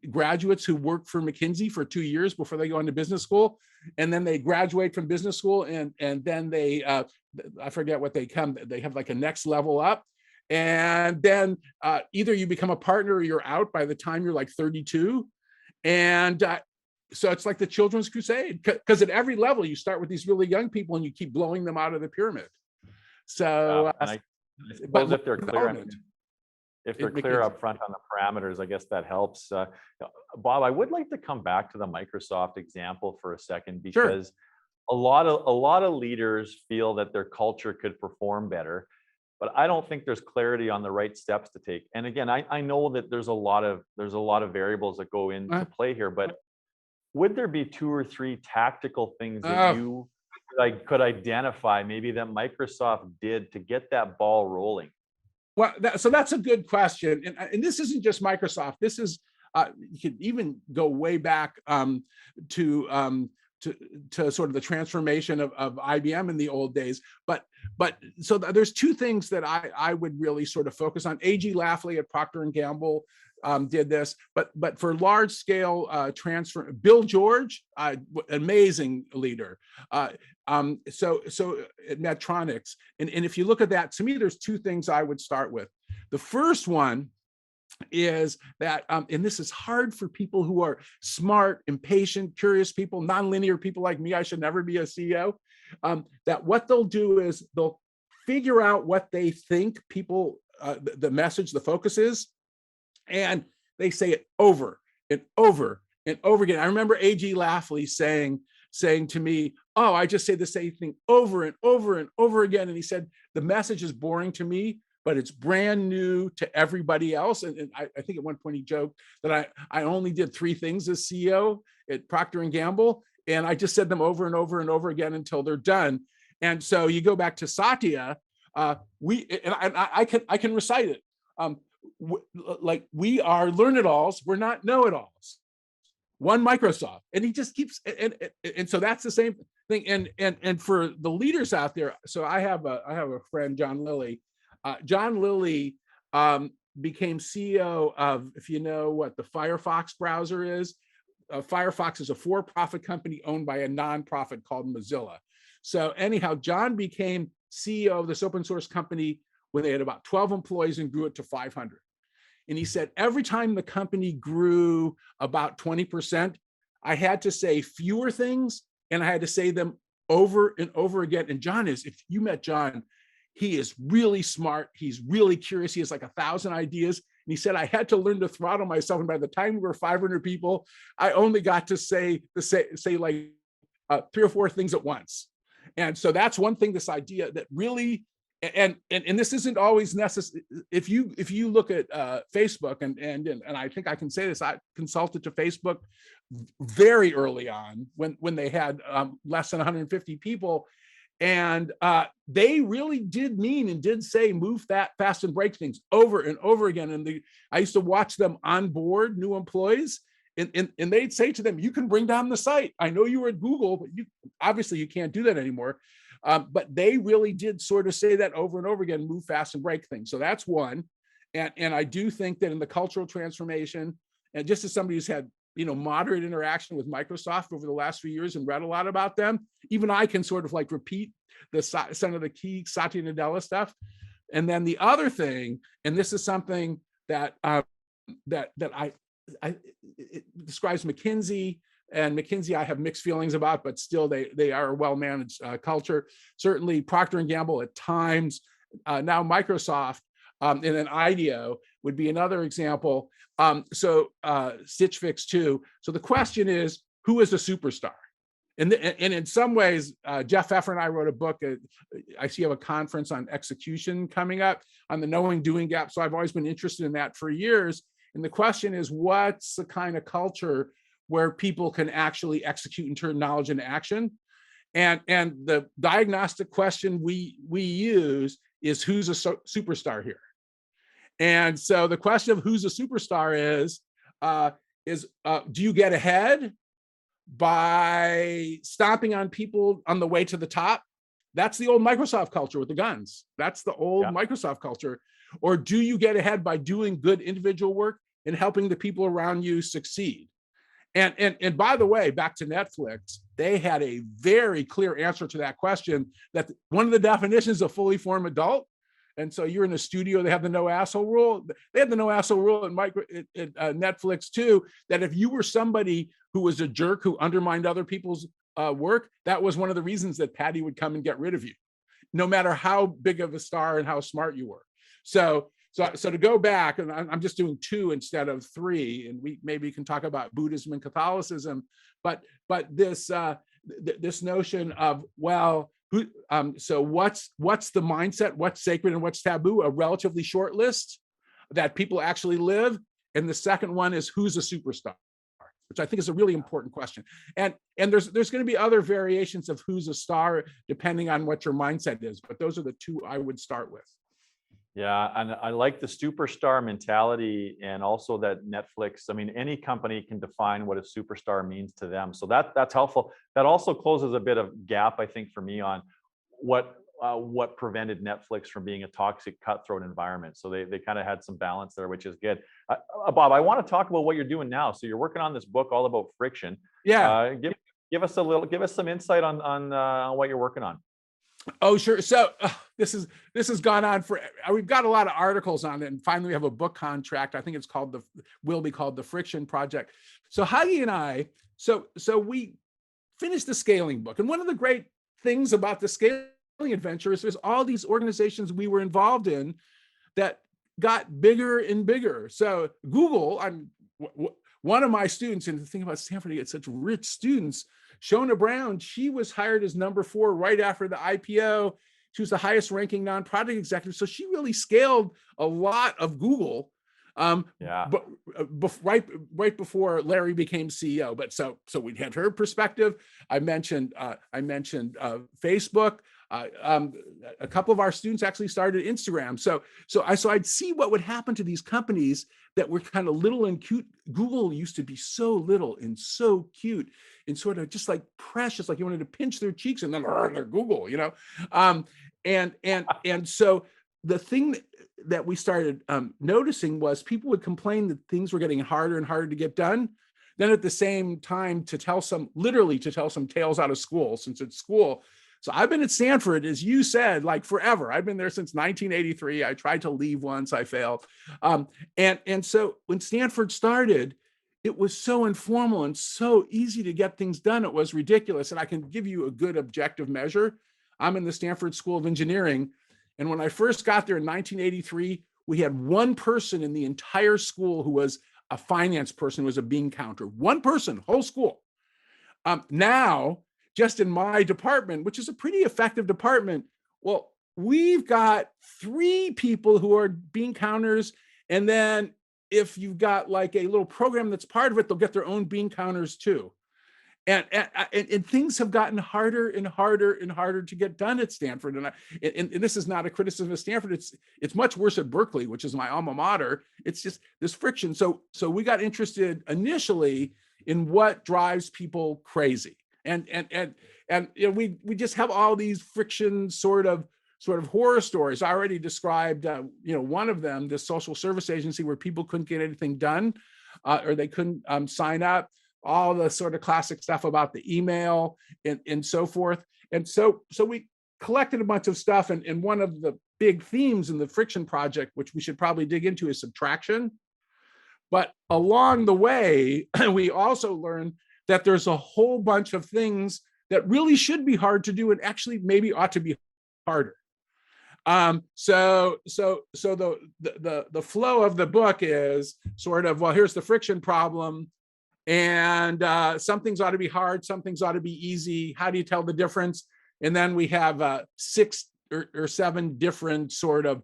S1: graduates who work for McKinsey for 2 years before they go into business school, and then they graduate from business school, and then they I forget what they have like a next level up, and then either you become a partner or you're out by the time you're like 32, and so it's like the Children's Crusade, because at every level you start with these really young people and you keep blowing them out of the pyramid. So,
S2: and I suppose if they're clear up front on the parameters, I guess that helps. Bob, I would like to come back to the Microsoft example for a second, because a lot of leaders feel that their culture could perform better, but I don't think there's clarity on the right steps to take. And again, I know that there's a lot of variables that go into play here, but would there be 2 or 3 tactical things that you could identify maybe that Microsoft did to get that ball rolling?
S1: Well, so that's a good question, and this isn't just Microsoft. This is you could even go way back to sort of the transformation of IBM in the old days. But so there's 2 things that I would really sort of focus on. A.G. Lafley at Procter and Gamble did this, but for large scale transfer, Bill George, amazing leader. So at Medtronics, and if you look at that, to me, there's 2 things I would start with. The first one is that, and this is hard for people who are smart, impatient, curious people, nonlinear people like me, I should never be a CEO, that what they'll do is they'll figure out what they think people, the message, the focus is, and they say it over and over and over again. I remember A.G. Lafley saying to me, "Oh, I just say the same thing over and over and over again." And he said, "The message is boring to me, but it's brand new to everybody else." And I think at one point he joked that I only did 3 things as CEO at Procter and Gamble, and I just said them over and over and over again until they're done. And so you go back to Satya, I can recite it. Like, we are learn-it-alls, we're not know-it-alls. One Microsoft, and he just keeps, and so that's the same thing. And for the leaders out there, so I have a friend, John Lilly. John Lilly became CEO of, if you know what the Firefox browser is, Firefox is a for-profit company owned by a nonprofit called Mozilla. So anyhow, John became CEO of this open source company when they had about 12 employees and grew it to 500. And he said, every time the company grew about 20%, I had to say fewer things, and I had to say them over and over again. And John is, if you met John, he is really smart. He's really curious. He has like 1,000 ideas. And he said, I had to learn to throttle myself. And by the time we were 500 people, I only got to say like 3 or 4 things at once. And so that's one thing, this idea that really, and this isn't always necessary. If you look at Facebook, and I think I can say this, I consulted to Facebook very early on when they had less than 150 people, and they really did mean and did say move that fast and break things over and over again. And I used to watch them onboard new employees, and they'd say to them, "You can bring down the site. I know you were at Google, but obviously you can't do that anymore." But they really did sort of say that over and over again, move fast and break things. So that's one. And I do think that in the cultural transformation, and just as somebody who's had, moderate interaction with Microsoft over the last few years and read a lot about them, even I can sort of like repeat some of the key Satya Nadella stuff. And then the other thing, and this is something that it describes McKinsey, and McKinsey I have mixed feelings about, but still they are a well-managed culture. Certainly Procter and Gamble at times, now Microsoft, and then IDEO would be another example. So Stitch Fix too. So the question is, who is a superstar? And in some ways, Jeff Pfeffer and I wrote a book. I see you have a conference on execution coming up on the knowing doing gap. So I've always been interested in that for years. And the question is, what's the kind of culture where people can actually execute and turn knowledge into action? And the diagnostic question we use is, who's a superstar here? And so the question of who's a superstar is do you get ahead by stomping on people on the way to the top? That's the old Microsoft culture with the guns. That's the old Microsoft culture. Or do you get ahead by doing good individual work and helping the people around you succeed? And by the way, back to Netflix, they had a very clear answer to that question, that one of the definitions of fully formed adult. And so you're in the studio, they have the no asshole rule. They have the no asshole rule in Netflix too, that if you were somebody who was a jerk, who undermined other people's work, that was one of the reasons that Patty would come and get rid of you, no matter how big of a star and how smart you were. So to go back, and I'm just doing 2 instead of 3, and we maybe can talk about Buddhism and Catholicism, but this this notion of, well, so what's the mindset, what's sacred and what's taboo? A relatively short list that people actually live, and the second one is, who's a superstar, which I think is a really important question. And there's going to be other variations of who's a star depending on what your mindset is, but those are the 2 I would start with.
S2: Yeah, and I like the superstar mentality, and also that Netflix, I mean, any company can define what a superstar means to them. So that's helpful. That also closes a bit of gap, I think, for me on what prevented Netflix from being a toxic, cutthroat environment. So they kind of had some balance there, which is good. Bob, I want to talk about what you're doing now. So you're working on this book all about friction.
S1: Yeah.
S2: Give us some insight on what you're working on.
S1: Oh, sure. So this has gone on for, we've got a lot of articles on it, and finally we have a book contract. I think it's will be called the Friction Project. So Heidi and I, so we finished the scaling book. And one of the great things about the scaling adventure is there's all these organizations we were involved in that got bigger and bigger. So Google, one of my students, and the thing about Stanford, you get such rich students, Shona Brown, she was hired as number 4 right after the IPO. She was the highest ranking non-product executive. So she really scaled a lot of Google. But right before Larry became CEO. But so we had her perspective. I mentioned Facebook. A couple of our students actually started Instagram. So I'd see what would happen to these companies that were kind of little and cute. Google used to be so little and so cute and sort of just like precious, like you wanted to pinch their cheeks, and then they're Google, you know. And so the thing that we started noticing was people would complain that things were getting harder and harder to get done. Then at the same time, literally to tell some tales out of school, since it's school. So I've been at Stanford, as you said, like forever. I've been there since 1983. I tried to leave once, I failed. And so when Stanford started, it was so informal and so easy to get things done. It was ridiculous. And I can give you a good objective measure. I'm in the Stanford School of Engineering. And when I first got there in 1983, we had one person in the entire school who was a finance person, who was a bean counter. One person, whole school. Now, just in my department, which is a pretty effective department, well, we've got 3 people who are bean counters. And then if you've got like a little program that's part of it, they'll get their own bean counters too. And things have gotten harder and harder and harder to get done at Stanford. And this is not a criticism of Stanford. It's much worse at Berkeley, which is my alma mater. It's just this friction. So we got interested initially in what drives people crazy. And you know, we just have all these friction sort of horror stories. I already described one of them, this social service agency where people couldn't get anything done, or they couldn't sign up. All the sort of classic stuff about the email and so forth. And so we collected a bunch of stuff. And one of the big themes in the Friction Project, which we should probably dig into, is subtraction. But along the way, we also learned that there's a whole bunch of things that really should be hard to do and actually maybe ought to be harder. So the flow of the book is sort of, well, here's the friction problem. And some things ought to be hard, some things ought to be easy. How do you tell the difference? And then we have 6 or 7 different sort of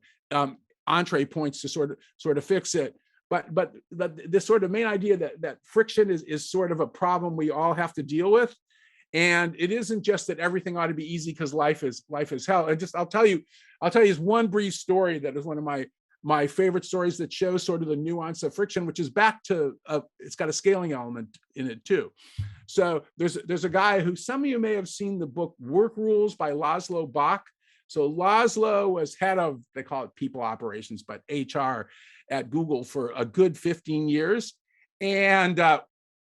S1: entree points to sort of fix it. But this sort of main idea that friction is sort of a problem we all have to deal with. And it isn't just that everything ought to be easy because life is hell. And I'll tell you this one brief story that is one of my favorite stories that shows sort of the nuance of friction, which is back to it's got a scaling element in it too. So there's a guy who some of you may have seen the book Work Rules by Laszlo Bock. So Laszlo was head of, they call it people operations, but HR at Google for a good 15 years. And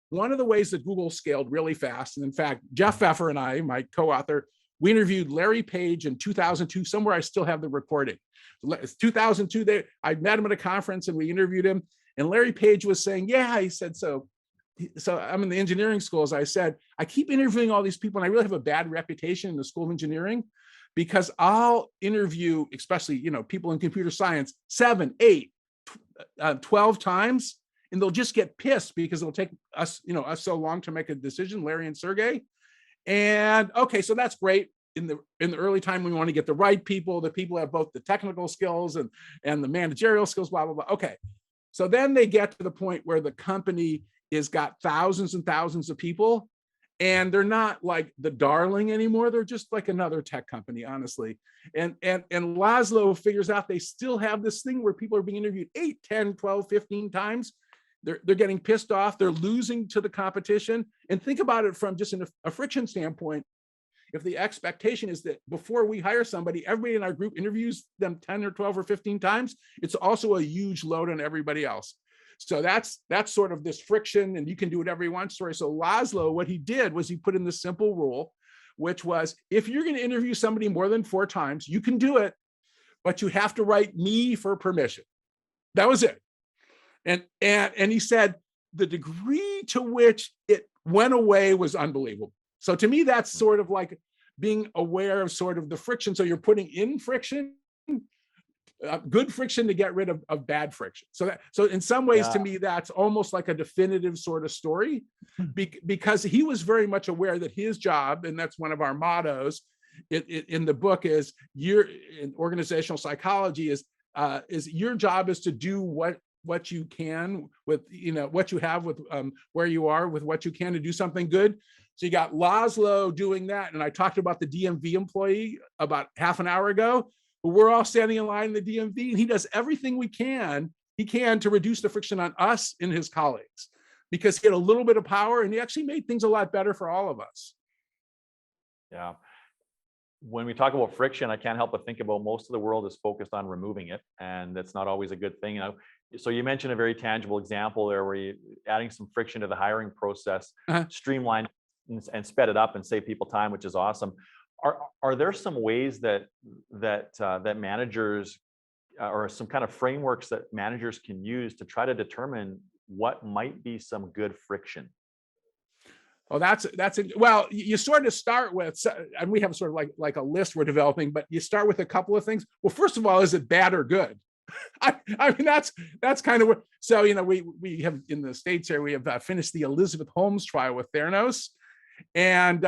S1: one of the ways that Google scaled really fast, and in fact, Jeff Pfeffer and I, my co-author, we interviewed Larry Page in 2002, somewhere I still have the recording. 2002, I met him at a conference and we interviewed him. And Larry Page was saying, yeah, he said, so I'm in the engineering schools. I said, I keep interviewing all these people and I really have a bad reputation in the School of Engineering because I'll interview, especially, people in computer science, 7, 8, 12 times. And they'll just get pissed because it'll take us so long to make a decision, Larry and Sergey. And okay, so that's great. In the early time, we want to get the right people, the people who have both the technical skills and the managerial skills, blah, blah, blah. Okay. So then they get to the point where the company is got thousands and thousands of people, and they're not like the darling anymore. They're just like another tech company, honestly. And Laszlo figures out they still have this thing where people are being interviewed 8, 10, 12, 15 times. They're getting pissed off. They're losing to the competition. And think about it from just a friction standpoint. If the expectation is that before we hire somebody, everybody in our group interviews them 10 or 12 or 15 times, it's also a huge load on everybody else. So that's sort of this friction, and you can do whatever you want story. So Laszlo, what he did was he put in this simple rule, which was if you're going to interview somebody more than 4 times, you can do it, but you have to write me for permission. That was it. And he said the degree to which it went away was unbelievable. So to me, that's sort of like being aware of sort of the friction. So you're putting in friction, good friction to get rid of bad friction. So in some ways, to me, that's almost like a definitive sort of story, because he was very much aware that his job, and that's one of our mottos in the book, is in organizational psychology is your job is to do what you can with what you have with where you are with what you can to do something good. So you got Laszlo doing that, and I talked about the DMV employee about half an hour ago. But we're all standing in line in the DMV, and he does everything he can to reduce the friction on us and his colleagues, because he had a little bit of power, and he actually made things a lot better for all of us.
S2: Yeah. When we talk about friction, I can't help but think about most of the world is focused on removing it, and that's not always a good thing. So you mentioned a very tangible example there where you adding some friction to the hiring process, streamlined and sped it up and save people time, which is awesome. Are there some ways that managers or some kind of frameworks that managers can use to try to determine what might be some good friction?
S1: Well, well, you sort of start with, and we have sort of like a list we're developing, but you start with a couple of things. Well, first of all, is it bad or good? I mean, that's kind of what. So we have in the States here, we have finished the Elizabeth Holmes trial with Theranos. And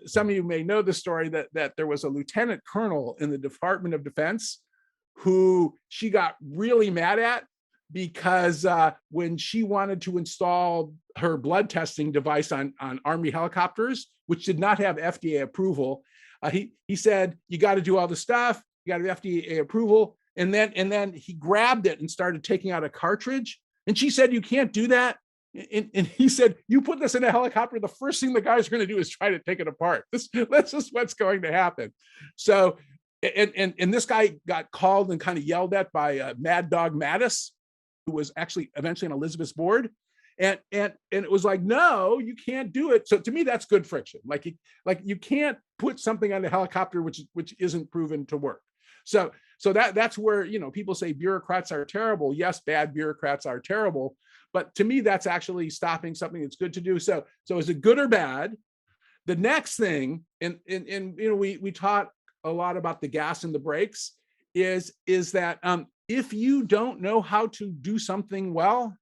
S1: some of you may know the story that there was a lieutenant colonel in the Department of Defense who she got really mad at because when she wanted to install her blood testing device on Army helicopters, which did not have FDA approval, he said, you got to do all the stuff, you got to have FDA approval. And then he grabbed it and started taking out a cartridge. And she said, you can't do that. And he said, you put this in a helicopter, the first thing the guys are going to do is try to take it apart. That's just what's going to happen. So, and this guy got called and kind of yelled at by Mad Dog Mattis, who was actually eventually on Elizabeth's board. And it was like, no, you can't do it. So to me, that's good friction. Like you can't put something on a helicopter which isn't proven to work. So that's where, people say bureaucrats are terrible. Yes, bad bureaucrats are terrible. But to me, that's actually stopping something that's good to do. So is it good or bad? The next thing, and we taught a lot about the gas and the brakes, is that if you don't know how to do something well,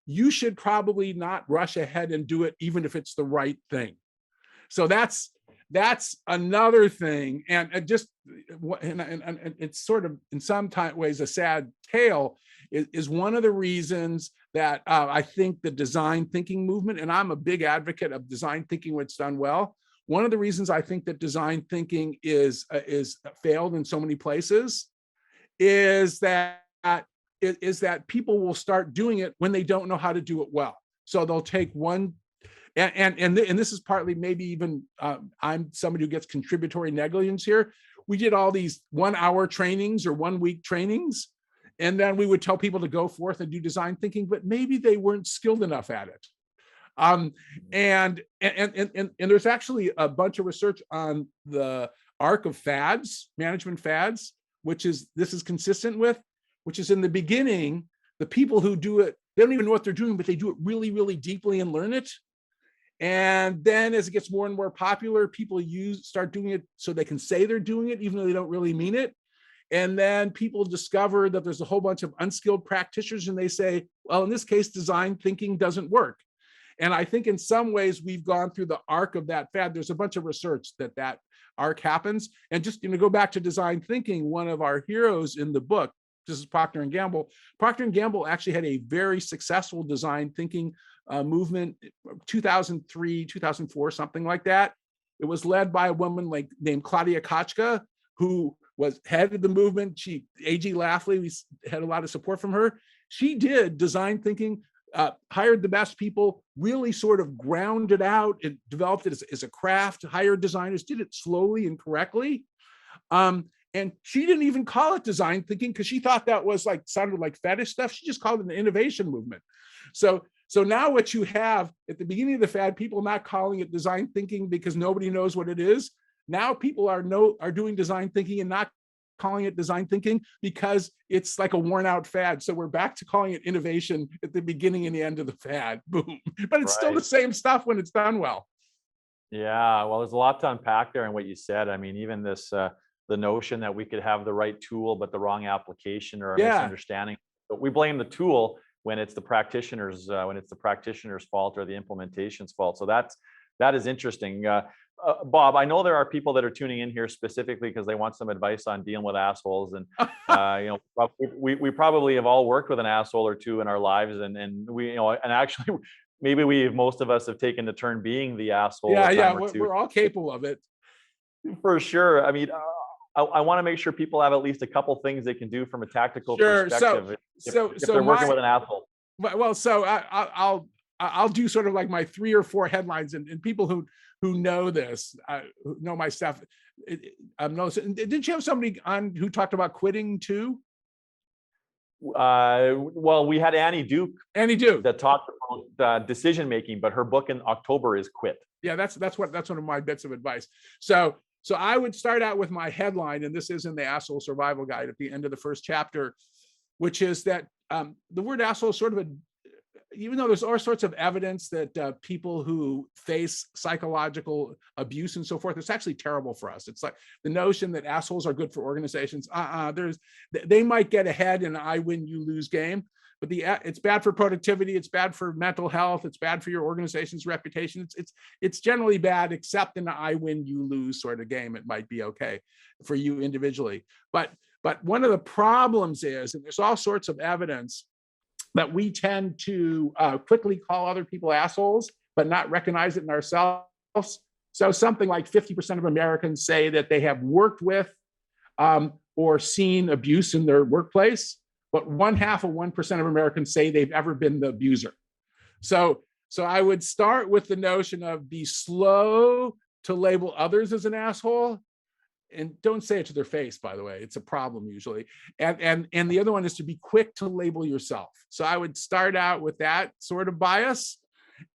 S1: you should probably not rush ahead and do it, even if it's the right thing. So that's another thing, and it's sort of in some ways a sad tale. Is one of the reasons that I think the design thinking movement, and I'm a big advocate of design thinking when it's done well. One of the reasons I think that design thinking is failed in so many places is that people will start doing it when they don't know how to do it well. So they'll take one, and this is partly maybe even I'm somebody who gets contributory negligence here. We did all these 1 hour trainings or 1 week trainings, and then we would tell people to go forth and do design thinking, but maybe they weren't skilled enough at it. And there's actually a bunch of research on the arc of fads, management fads, this is consistent with, which is in the beginning, the people who do it, they don't even know what they're doing, but they do it really, really deeply and learn it. And then as it gets more and more popular, people start doing it so they can say they're doing it, even though they don't really mean it. And then people discover that there's a whole bunch of unskilled practitioners, and they say, well, in this case, design thinking doesn't work. And I think in some ways we've gone through the arc of that fad. There's a bunch of research that arc happens. And just go back to design thinking, one of our heroes in the book, this is Procter & Gamble. Procter & Gamble actually had a very successful design thinking movement, 2003, 2004, something like that. It was led by a woman named Claudia Kotchka, who was head of the movement. A.G. Lafley, we had a lot of support from her. She did design thinking, hired the best people, really sort of ground it out and developed it as a craft, hired designers, did it slowly and correctly. And she didn't even call it design thinking because she thought that was sounded like fetish stuff. She just called it an innovation movement. So now what you have at the beginning of the fad, people not calling it design thinking because nobody knows what it is. Now people are doing design thinking and not calling it design thinking because it's like a worn out fad. So we're back to calling it innovation at the beginning and the end of the fad. Boom. But it's still the same stuff when it's done well.
S2: Yeah, well, there's a lot to unpack there in what you said. I mean, even this, the notion that we could have the right tool, but the wrong application or a misunderstanding. But we blame the tool when it's the practitioner's fault or the implementation's fault. So that is interesting. Bob, I know there are people that are tuning in here specifically because they want some advice on dealing with assholes, and we probably have all worked with an asshole or two in our lives, and we and actually maybe most of us have taken the turn being the asshole.
S1: We're all capable of it,
S2: for sure. I mean, I want to make sure people have at least a couple things they can do from a tactical perspective if they're working with an asshole.
S1: Well, so I'll do sort of like my 3 or 4 headlines, and people who know this, who know my stuff. Didn't you have somebody on who talked about quitting too?
S2: Well, we had Annie Duke that talked about decision making, but her book in October is Quit.
S1: Yeah, that's one of my bits of advice. So I would start out with my headline, and this is in the Asshole Survival Guide at the end of the first chapter, which is that the word asshole is sort of even though there's all sorts of evidence that people who face psychological abuse and so forth, it's actually terrible for us. It's like the notion that assholes are good for organizations. They might get ahead in an I win, you lose game, but it's bad for productivity. It's bad for mental health. It's bad for your organization's reputation. It's generally bad, except in the I win, you lose sort of game. It might be okay for you individually. But one of the problems is, and there's all sorts of evidence, that we tend to quickly call other people assholes, but not recognize it in ourselves. So something like 50% of Americans say that they have worked with or seen abuse in their workplace, but 1/2 of Americans say they've ever been the abuser. So I would start with the notion of be slow to label others as an asshole. And don't say it to their face, by the way. It's a problem usually. And the other one is to be quick to label yourself. So I would start out with that sort of bias.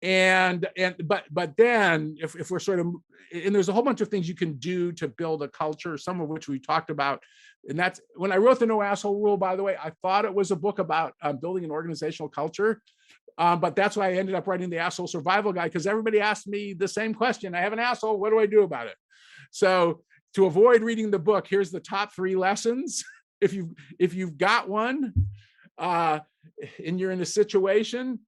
S1: But then if we're sort of, and there's a whole bunch of things you can do to build a culture, some of which we talked about. And that's when I wrote the No Asshole Rule, by the way, I thought it was a book about building an organizational culture. But that's why I ended up writing the Asshole Survival Guide, because everybody asked me the same question. I have an asshole. What do I do about it? So to avoid reading the book, here's the top 3 lessons. If you've got one and you're in a situation,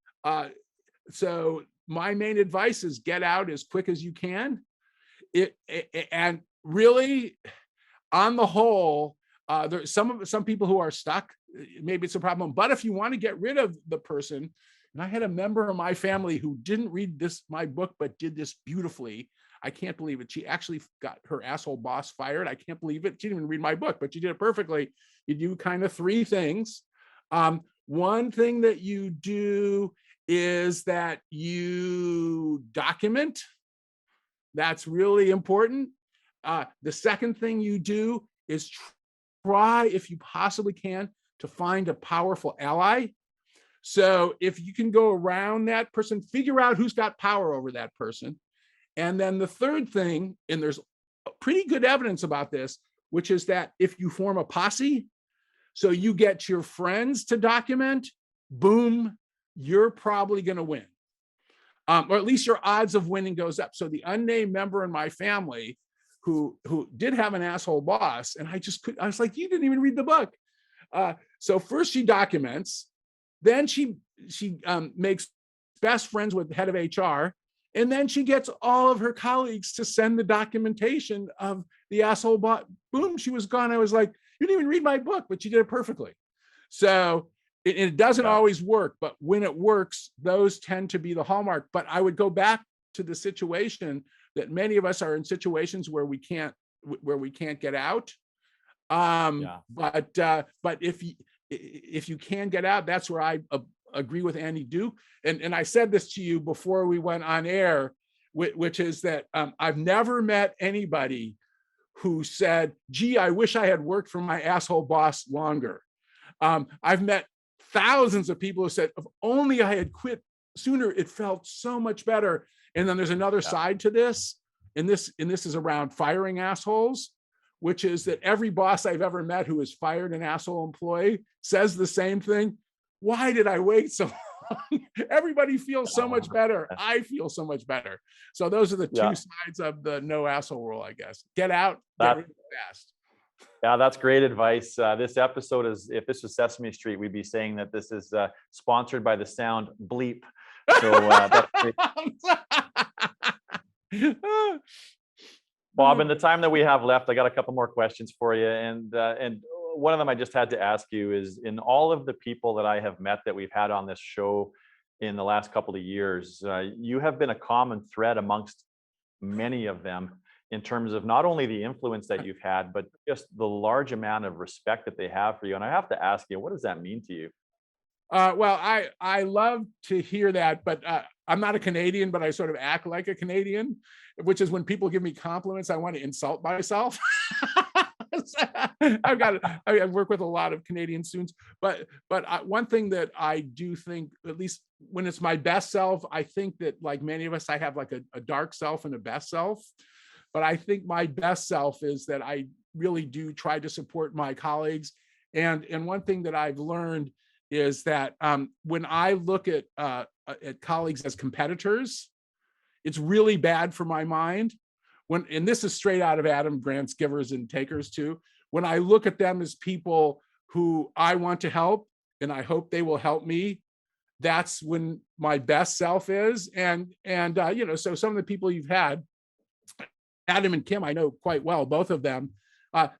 S1: so my main advice is get out as quick as you can. And really, on the whole, There's some people who are stuck. Maybe it's a problem. But if you want to get rid of the person, and I had a member of my family who didn't read my book, but did this beautifully. I can't believe it. She actually got her asshole boss fired. I can't believe it. She didn't even read my book, but she did it perfectly. You do kind of three things. One thing that you do is that you document. That's really important. The second thing you do is try, if you possibly can, to find a powerful ally. So if you can go around that person, figure out who's got power over that person. And then the third thing, and there's pretty good evidence about this, which is that if you form a posse, so you get your friends to document, boom, you're probably going to win. Or at least your odds of winning goes up. So the unnamed member in my family who did have an asshole boss, and I was like, you didn't even read the book. So first she documents, then she makes best friends with the head of HR, and then she gets all of her colleagues to send the documentation of the asshole boss. Boom, she was gone. I was like, you didn't even read my book, but you did it perfectly. So it doesn't always work, but when it works, those tend to be the hallmark. But I would go back to the situation that many of us are in situations where we can't get out. But if you can get out, that's where I agree with Andy Duke. And I said this to you before we went on air, which is that I've never met anybody who said, gee, I wish I had worked for my asshole boss longer. I've met thousands of people who said, if only I had quit sooner, it felt so much better. And then there's another side to this, and this is around firing assholes, which is that every boss I've ever met who has fired an asshole employee says the same thing. Why did I wait so long? Everybody feels so much better. I feel so much better. So those are the two sides of the no asshole rule, I guess. Get out, get rid of it fast.
S2: Yeah, that's great advice. This episode is, if this was Sesame Street, we'd be saying that this is sponsored by the sound bleep. So that's great. Bob, in the time that we have left, I got a couple more questions for you. And one of them I just had to ask you is, in all of the people that I have met that we've had on this show in the last couple of years, you have been a common thread amongst many of them in terms of not only the influence that you've had, but just the large amount of respect that they have for you. And I have to ask you, what does that mean to you?
S1: Well, I love to hear that, but I'm not a Canadian, but I sort of act like a Canadian, which is when people give me compliments, I want to insult myself. I work with a lot of Canadian students, but one thing that I do think, at least when it's my best self, I think that, like many of us, I have like a dark self and a best self. But I think my best self is that I really do try to support my colleagues. And one thing that I've learned is that when I look at colleagues as competitors, it's really bad for my mind. And this is straight out of Adam Grant's Givers and Takers too. When I look at them as people who I want to help, and I hope they will help me, that's when my best self is. And so some of the people you've had, Adam and Kim, I know quite well, both of them.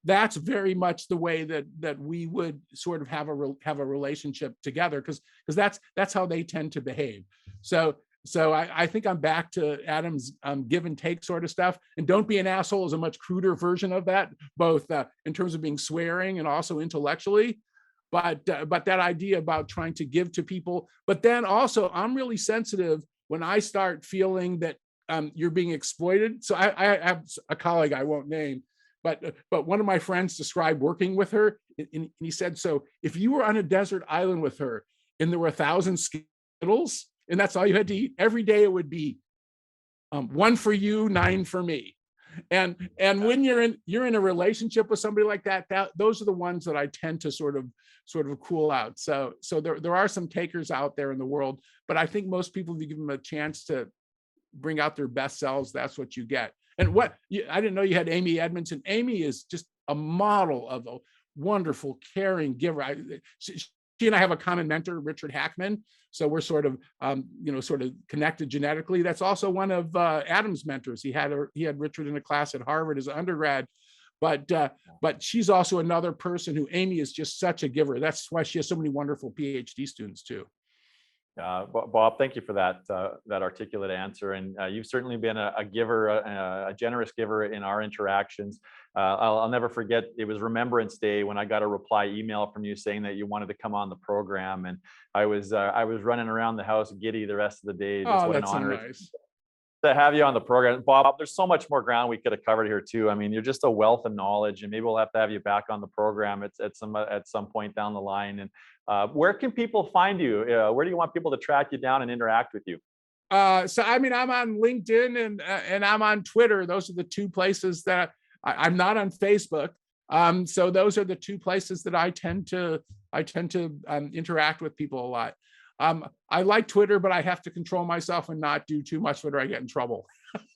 S1: That's very much the way that we would sort of have a relationship together, because that's how they tend to behave. So I think I'm back to Adam's give and take sort of stuff. And don't be an asshole is a much cruder version of that, both in terms of being swearing and also intellectually. But that idea about trying to give to people, but then also I'm really sensitive when I start feeling that you're being exploited. So I have a colleague I won't name, but one of my friends described working with her, and he said, so if you were on a desert island with her and there were 1,000 Skittles and that's all you had to eat every day, it would be 1 for you, 9 for me. And when you're in a relationship with somebody like that, those are the ones that I tend to sort of cool out. So there are some takers out there in the world, but I think most people, if you give them a chance to bring out their best selves, that's what you get. And I didn't know you had Amy Edmondson. Amy is just a model of a wonderful, caring giver. She and I have a common mentor, Richard Hackman. So we're sort of connected genetically. That's also one of Adam's mentors. He had Richard in a class at Harvard as an undergrad. But she's also another person who, Amy is just such a giver. That's why she has so many wonderful PhD students too.
S2: Bob, thank you for that articulate answer. And you've certainly been a giver, a generous giver in our interactions. I'll never forget, it was Remembrance Day when I got a reply email from you saying that you wanted to come on the program. And I was running around the house giddy the rest of the day. Just what an honor.
S1: So nice
S2: to have you on the program. Bob, there's so much more ground we could have covered here too. I mean, you're just a wealth of knowledge, and maybe we'll have to have you back on the program at some point down the line. And where can people find you? Where do you want people to track you down and interact with you?
S1: So I mean, I'm on LinkedIn and I'm on Twitter. Those are the two places that I'm not on Facebook. So those are the two places that I tend to interact with people a lot. I like Twitter, but I have to control myself and not do too much Twitter. I get in trouble.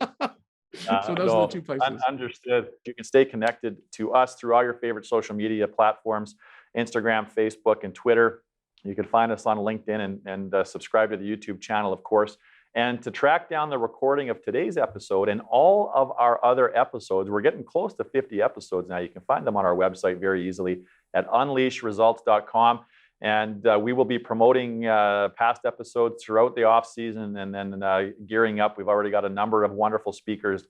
S1: So those are the two places.
S2: Understood. You can stay connected to us through all your favorite social media platforms, Instagram, Facebook, and Twitter. You can find us on LinkedIn and subscribe to the YouTube channel, of course. And to track down the recording of today's episode and all of our other episodes, we're getting close to 50 episodes now. You can find them on our website very easily at unleashresults.com. And we will be promoting past episodes throughout the off season, and then gearing up. We've already got a number of wonderful speakers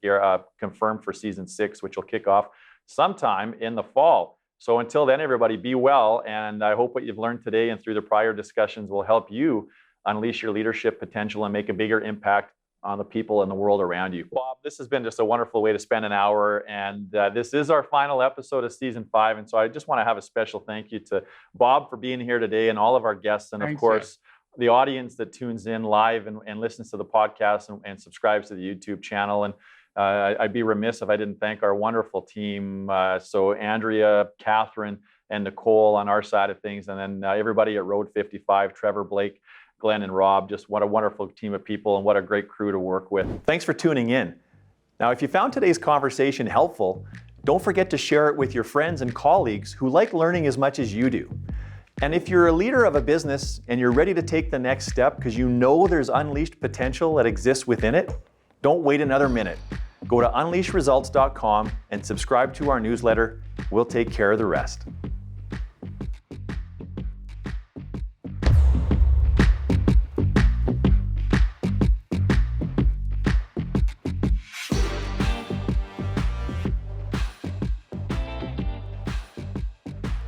S2: confirmed for season 6, which will kick off sometime in the fall. So until then, everybody, be well. And I hope what you've learned today and through the prior discussions will help you unleash your leadership potential and make a bigger impact on the people in the world around you. Bob, this has been just a wonderful way to spend an hour, and this is our final episode of season 5. And so I just want to have a special thank you to Bob for being here today, and all of our guests, and of course, the audience that tunes in live and listens to the podcast and subscribes to the YouTube channel. And I'd be remiss if I didn't thank our wonderful team. So Andrea, Catherine, and Nicole on our side of things, and then everybody at Road 55, Trevor, Blake, Glenn, and Rob. Just what a wonderful team of people, and what a great crew to work with. Thanks for tuning in. Now, if you found today's conversation helpful, don't forget to share it with your friends and colleagues who like learning as much as you do. And if you're a leader of a business and you're ready to take the next step because you know there's unleashed potential that exists within it, don't wait another minute. Go to unleashresults.com and subscribe to our newsletter. We'll take care of the rest.